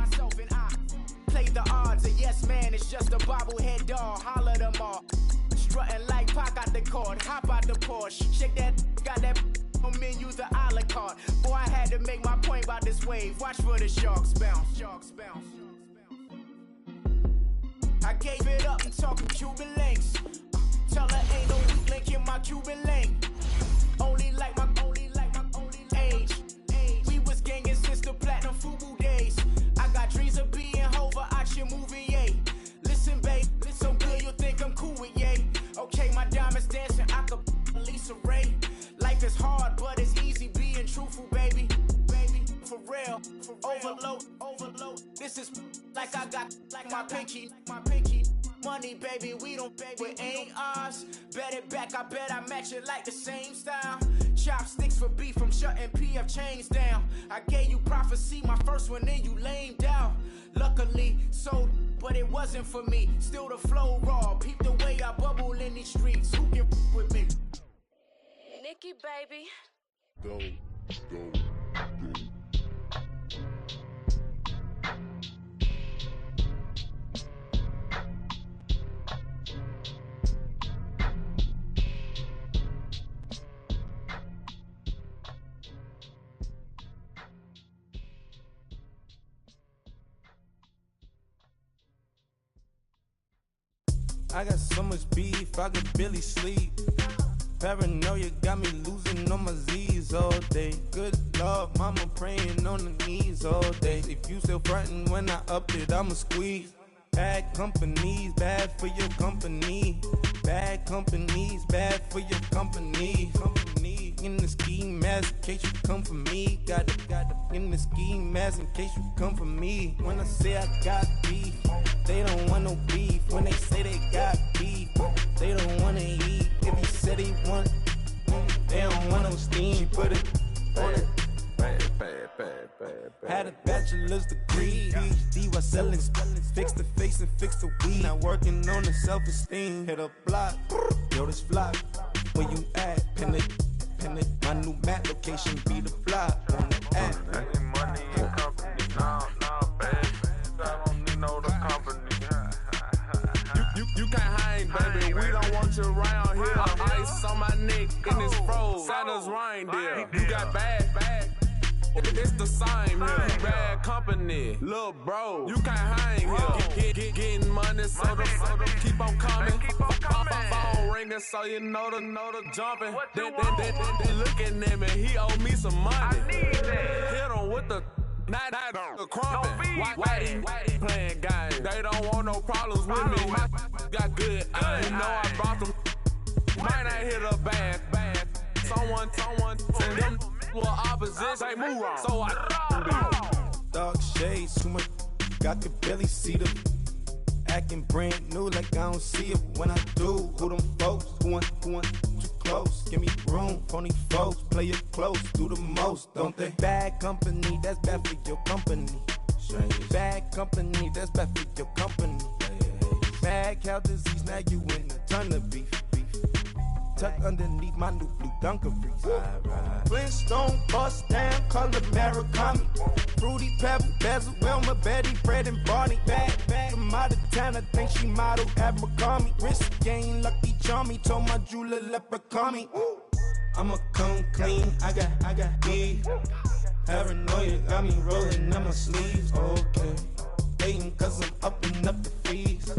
Play the odds, a yes man, it's just a bobblehead doll, holler them all. Strutting like Pac out the court, hop out the Porsche, shake that, got that on menu, the a la carte. Boy, I had to make my point about this wave, watch for the sharks bounce, sharks bounce. I gave it up and talking Cuban links. Tell her ain't no weak link in my Cuban link. Only like my age. We was gangin' since the platinum FUBU days. I got dreams of being Hova out your movie, yay. Listen, babe, listen good, you think I'm cool with yay. Okay, my diamonds dancing, I could Lisa Ray. Life is hard, but it's easy being truthful, baby. For real, overload. This is like I got like my pinky. Money, baby, we don't pay, it ain't ours. Bet it back, I bet I match it like the same style. Chopsticks for beef from shutting PF chains down. I gave you prophecy, my first one, then you lamed out. Luckily, sold, but it wasn't for me. Still the flow raw, peep the way I bubble in these streets. Who can with me? Nikki, baby. Go. I got so much beef, I could barely sleep. Paranoia got me losing on my Z's all day. Good Lord, mama praying on the knees all day. If you still frontin' when I up it, I'ma squeeze. Bad companies, bad for your company. Bad companies, bad for your company. In the ski mask in case you come for me. Got it in the ski mask in case you come for me. When I say I got beef, they don't want no beef. When they say they got beef, they don't wanna eat. If he said he want, they don't want no steam. She put it on it. Had a bachelor's degree, PhD while selling. Fix the face and fix the weed. Now working on the self-esteem. Hit a block, Yo, this fly. When you at, pin it. My new map location be the fly on the app. I need money and company. No, baby. I don't need no other company. You can't hang, baby. We don't want you around here. Ice on my neck and it's froze. Santa's reindeer. You got bad. It's the same here. You bad company, little bro. You can't hang here. Getting money, so the keep on coming. Phone ringing, so you know the jumping. They looking at me. He owe me some money. Hit him with the. Not the crumpin'. Why they playing games? They don't want no problems with me. Got good eyes. You know I brought them. Might not hit a bad. Someone send them to opposition. They move wrong. So I Dark shades, too much. I could barely see them. Acting brand new like I don't see it when I do. Who them folks? Who want too close? Give me room, phony folks. Play it close, do the most, don't they? Bad company, that's bad for your company. Bad company, that's bad for your company. Bad cow disease, now you in a ton of beef. Tuck underneath my new blue dungarees. Flintstone bust down, color Murakami. Fruity Pebble, Bezel, Wilma, Betty, Fred, and Barney. Bad from out of town, I think she modeled at McCarmy. Wrist game, lucky charmy, told my jeweler leprechaun me. I'ma come clean, I got E. Paranoia got me rolling on my sleeves, okay. Hating cause I'm upping up the fees.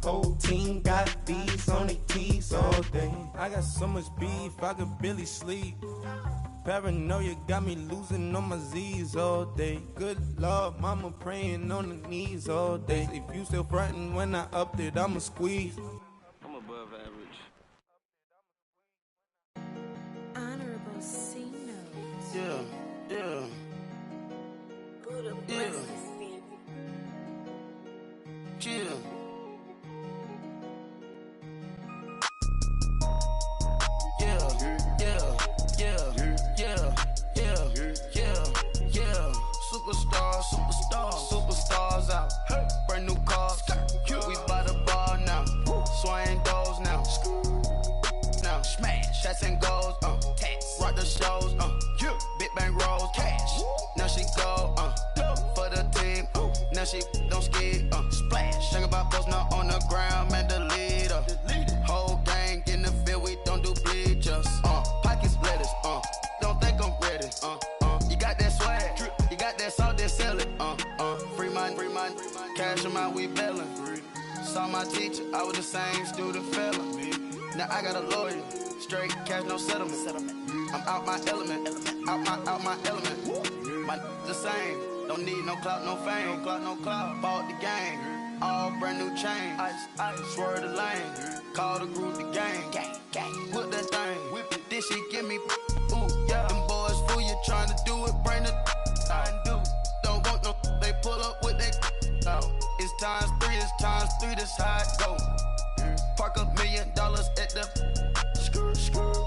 Whole team got these on their tees all day. I got so much beef, I could barely sleep. Paranoia got me losing on my Z's all day. Good Lord, mama praying on the knees all day. If you still frontin' when I upped it, I'ma squeeze. I'm above average. Honorable C notes. Yeah. Buddha Yeah. bless this family. Chill. Superstars out. Brand new cars. We by the bar now. Swaying doors now. Now smash. Shots and goals. Rock the shows. Big bang rolls. Cash. Now she go. For the team. Now she don't ski. Splash. Think about post now on the ground. Man, the leader. Whole gang in the field. We don't do bleachers. Pockets lettuce. Don't think I'm ready. You got that swag. You got that salt, then sell it. Free mind. Cash amount, we bellin'. Saw my teacher, I was the same student fella. Now I got a lawyer. Straight cash, no settlement. I'm out my element. Out my element. My the same. Don't need no clout, no fame. No clout. Bought the game. All brand new chain. I swerve the lane. Call the group the gang. Whip that thing. Whip it. This shit give me. Ooh, yeah. Them boys fool you trying to do it. Bring the. I do. Don't want no. They pull up with that. It's times 3. This how it go. Park $1 million at the.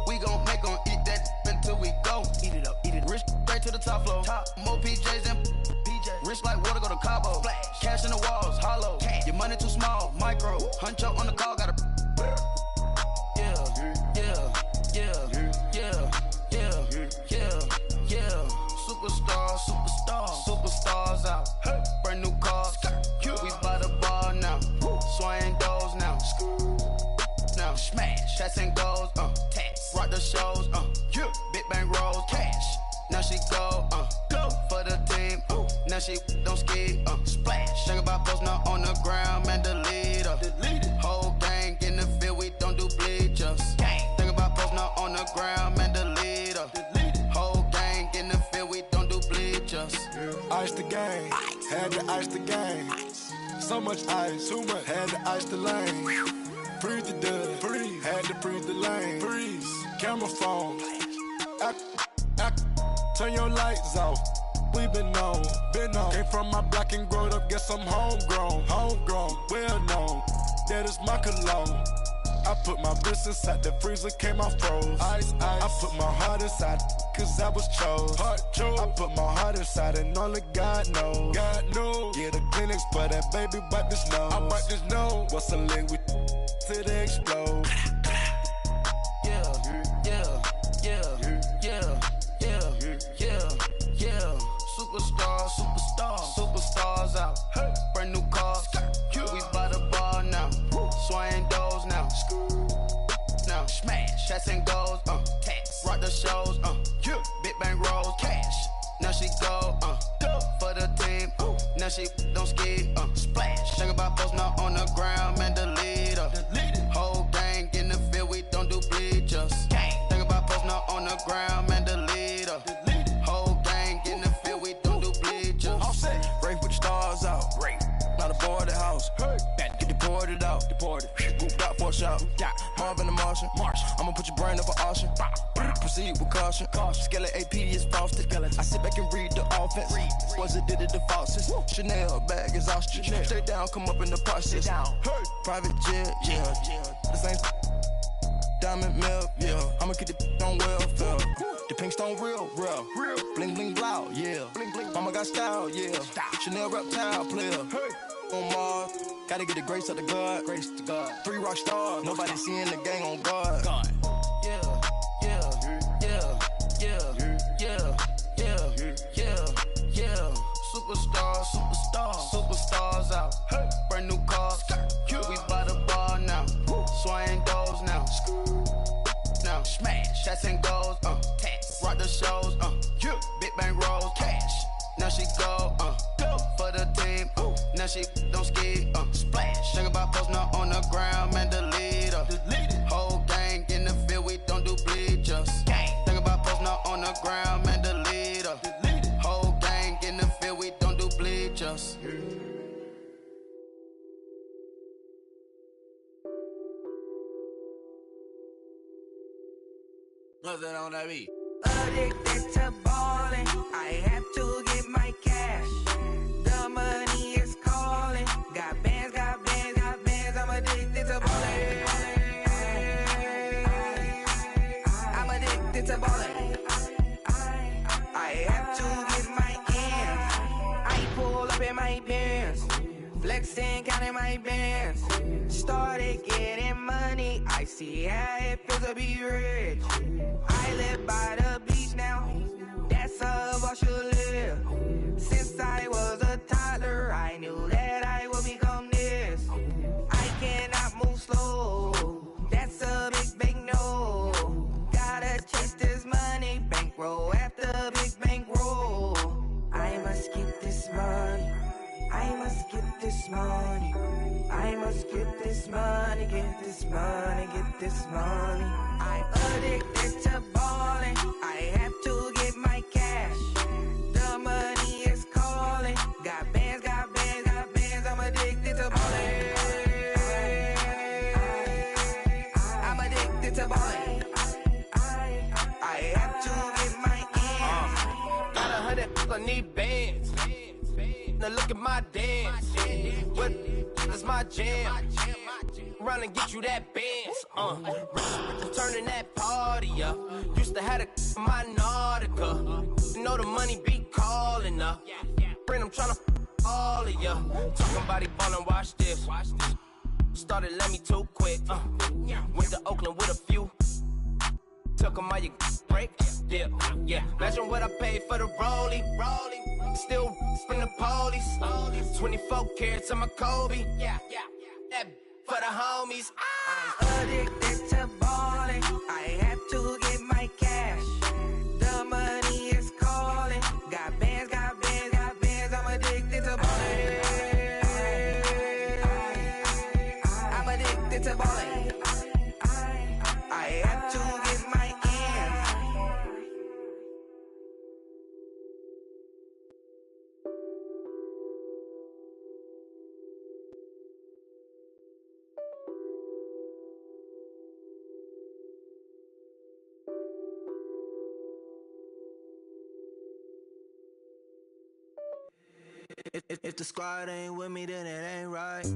We gon' make 'em eat that until we go. Eat it up. Rich straight to the top floor. More PJs and PJ. Rich like water, go to Cabo. Flash. Cash in the walls, hollow. Cash. Your money too small, micro. Huncho on the call, gotta. Superstars out. Brand new cars. We by the bar now. Swaying doors now. Now smash. Shots and goals. Rock the shows. Big bang rolls. Cash. Now she go. For the team. Now she don't ski. Splash. Think about post now on the ground. Man, the leader. Whole gang in the field. We don't do bleachers. Think about post now on the ground. Man, the leader. Whole gang in the field. We don't do bleachers. Ice the game, had to ice the game. So much ice, too much, had to ice the lane. Freeze the dud, freeze, had to freeze the lane. Freeze, camera phone. Turn your lights off. We been on. Came from my block and growed up, guess I'm homegrown, well known. That is my cologne. I put my wrist inside the freezer, came out froze. Ice. I put my heart inside, cause I was chose. I put my heart inside and only God knows. Yeah, the clinics, but that baby bite this nose. I bite this nose. What's a leg with till they explode? shows, big bang rolls, cash. Now she go, for the team, now she don't ski, splash. Think about post now on the ground, man, the leader. Whole gang in the field, we don't do bleachers. Think about post now on the ground, man, the leader. Whole gang in the field, we don't do bleachers. All set, race with the stars out, not aboard the house, get deported out, Grouped out for a shot, Marvin the Martian, I'ma put your brain up for auction, proceed with caution, Skeleton AP is frosted, I sit back and read the offense, was it did it the faucets, Chanel bag is ostrich, stay down, come up in the process, private jet, the same diamond milk, I'ma keep the on welfare, the pink stone real, bling bling blow, Mama got style, Chanel reptile player, on Mars, gotta get the grace of the God, 3 rock stars, nobody seeing the gang on guard. Superstars out, brand new cars, we by the bar now, swaying doors now, smash, shots and goals, rock the shows, big bang rolls, cash, now she go, for the team, now she don't ski, splash, think about post now on the ground, man, the leader, whole gang in the field, we don't do bleachers, think about post now on the ground, man, the leader, whole gang in the field, we don't do bleachers. Nothing on that beat. Addicted to ballin', I have to get my cash. The money is calling. Got bands, I'm addicted to ballin'. I'm addicted to ballin'. I have to get my ends. I pull up in my pants, flexing, counting my bands. Started getting money, I see how it feels to be rich. I live by the beach now, that's how I should live. Since I was a toddler, I knew that I would become this. I cannot move slow, that's a big no. Gotta chase this money, bankroll after big bankroll. I must get this money, I must get this money, I must get this money, get this money, get this money. I'm addicted to ballin', I have to get my cash. The money is calling. Got bands, I'm addicted to ballin'. I'm addicted to ballin'. I have to get my ends. Got 100, I need bands. Now look at my dance. What is my jam? Run and get you that bands. Turning that party up. Used to have a my Nautica. You know the money be calling up. Friend, I'm tryna all of ya. Talking about he ballin', watch this. Started let me too quick. Went to Oakland with a few. Took 'em all you break. Yeah. Imagine what I paid for the rollie. Still from the police. 24 carats on my Kobe. That for the homies. I'm addicted to ballin', I have to get my cash. The money is calling. Got bands, I'm addicted to ballin'. I'm addicted to ballin'. I have to get my ends. If the squad ain't with me, then it ain't right.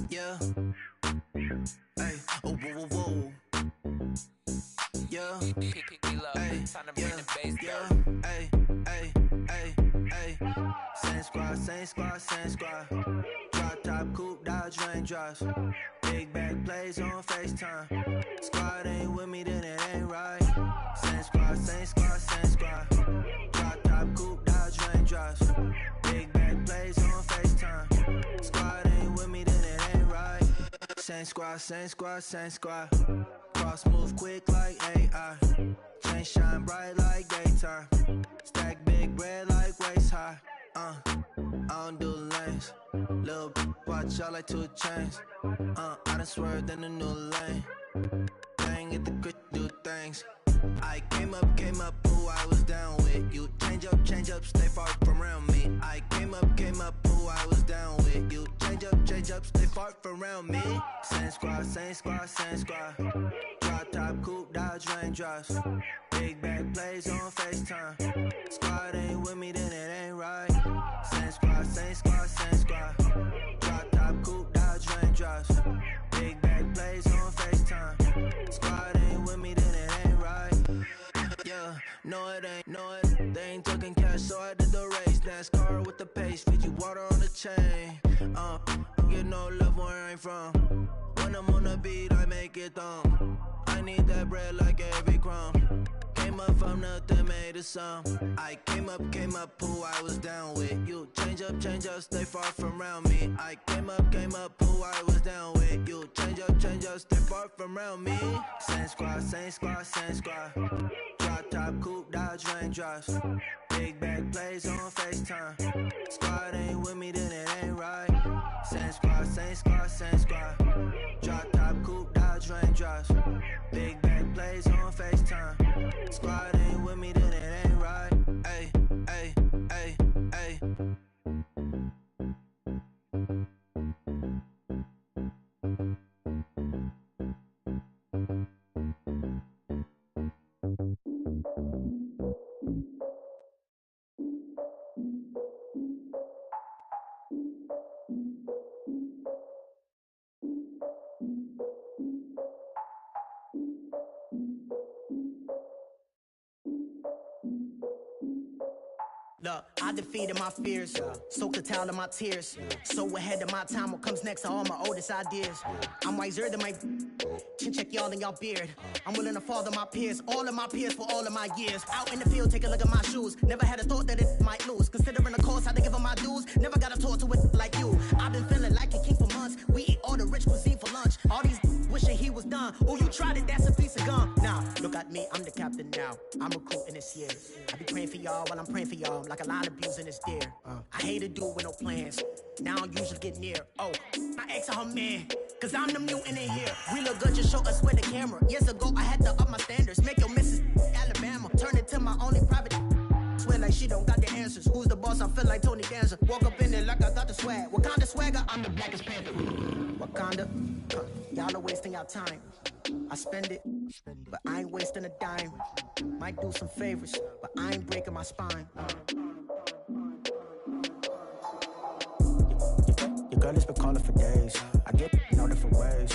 Yeah. Hey, oh, whoa, whoa, whoa. Yeah. Hey, yeah. Hey, hey, hey, hey. Same squad. Drop top, coupe, Dodge Raindrops. Big back plays on FaceTime. Squad ain't with me, then it ain't right. Same squad. Drop top, coupe, Dodge Raindrops. Big back plays on FaceTime. Squad ain't with me, then it ain't right. Same squad. Cross move quick like AI. bright like daytime. Stack big bread like waist high. I don't do lanes. Little watch out like 2 chains. I done swerved in a new lane. Bang at the grit, do things. I came up, who I was down with. You change up, stay far from around me. I came up, who I was down with. You change up, stay far from around me. Same squad. Drop top, coupe, Dodge Raindrops. Big bag plays on FaceTime. Squad ain't with me, then it ain't right. Same squad. Drop top, coupe, Dodge Raindrops. Big bag plays on FaceTime. Squad ain't with me, then it ain't right. Yeah, no it ain't, they ain't talking cash, so I did the race. NASCAR with the pace, feed you water on the chain. Get no love where I'm from. When I'm on the beat, I make it thumb. I need that bread like every crumb. Came up from nothing, made a sum. I came up, who I was down with. You change up, stay far from around me. I came up, who I was down with. You change up, stay far from around me. Same squad. Drop top, coupe, Dodge Raindrops. Big bag plays on FaceTime. Squad ain't with me, then it ain't right. Same squad. Drop top, coupe, Dodge Raindrops. Big bag plays on FaceTime. Squad ain't with me, then it ain't right. Ay. Look, I defeated my fears, soaked the towel in my tears. So ahead of my time, what comes next are all my oldest ideas. I'm wiser than my chin check y'all in y'all beard. I'm willing to father my peers, all of my peers for all of my years. Out in the field, take a look at my shoes. Never had a thought that it might lose. Considering the cost, I had to give them my dues. Never got a talk to it like you. I've been feeling like a king for months. We eat all the rich cuisine for lunch. All these wishing he was done. Oh, you tried it, that's a piece of gum. Now, look at me, I'm the captain now. I'm recruiting this year. I be praying for y'all while I'm praying for y'all. Like a line of abusing this deer. I hate a dude with no plans. Now I usually get near. Oh, I ex her man. Cause I'm the mutant in here. We look good, just show us where the camera. Years ago, I had to up my standards. Make your missus Alabama. Turn it to my only private. Swear like she don't got the answers. Who's the boss? I feel like Tony Danza. Walk up in there like I got the swag. Wakanda swagger, I'm the blackest panther. Wakanda, y'all are wasting your time. I spend it, but I ain't wasting a dime. Might do some favors, but I ain't breaking my spine. Your girl has been calling for days. I get no different ways.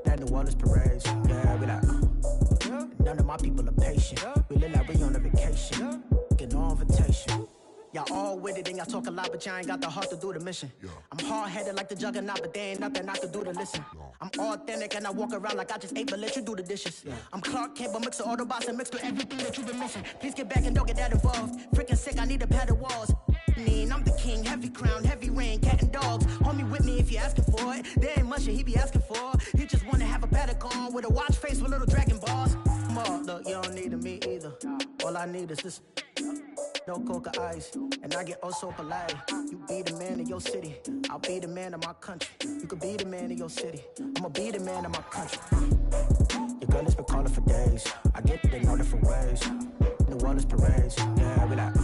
That New Orleans parades. Yeah, we like, none of my people are patient. We look like we on a vacation. Get no invitation. Y'all all with it and y'all talk a lot, but y'all ain't got the heart to do the mission. I'm hard-headed like the juggernaut, but there ain't nothing I can do to listen. I'm authentic and I walk around like I just ate, but let you do the dishes. I'm Clark Kent, but mix the Autobots and mix with everything that you've been missing. Please get back and don't get that involved. Freaking sick, I need a pad of walls. I'm the king, heavy crown, heavy rain, cat and dogs. Homie with me if you're asking for it. There ain't much that he be asking for. He just wanna have a paddock on with a watch face with little dragon balls. Look, you don't need me either. All I need is this. No coca ice, and I get oh so polite. You be the man of your city, I'll be the man of my country. You could be the man of your city, I'ma be the man of my country. Your girl has been calling for days. I get it in all different ways. New Orleans parades, yeah, we like.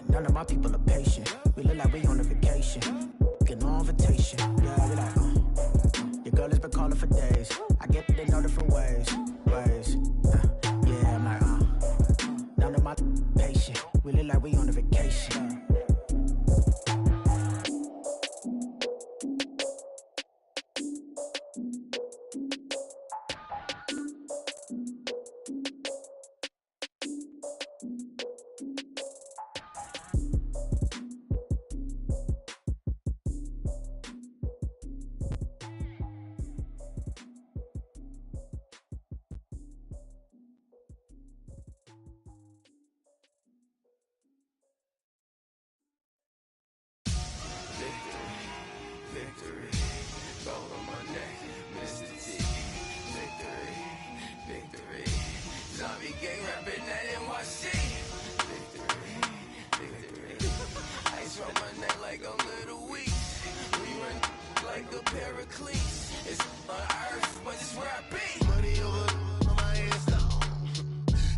None of my people are patient. We look like we on a vacation. Get no invitation, yeah, we like. Your girl has been calling for days. I get it in all different ways. Yeah, I'm like, none of my patient. We look like we on a vacation. Pericles. It's on earth, but it's where I be. Money over on my install.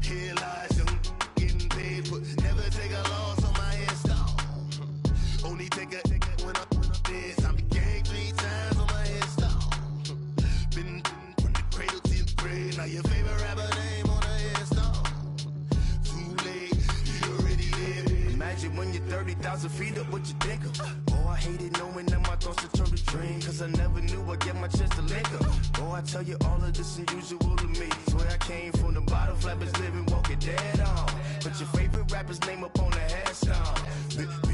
Here lies young, getting paid, but never take a loss on my install. Only take a when I'm dead. I be gang 3 times on my install. Been from the cradle to the grave. Now your favorite rapper name on the install. Too late, you already live. Imagine when you're 30,000 feet up, what you think of? Oh, I hated knowing that my thoughts would turn to dream. Cause I never knew I'd get my chance to link up. Oh, I tell you all of this unusual to me. Swear I came from the bottom, flappers living, walking dead on. Put your favorite rapper's name up on the headstone.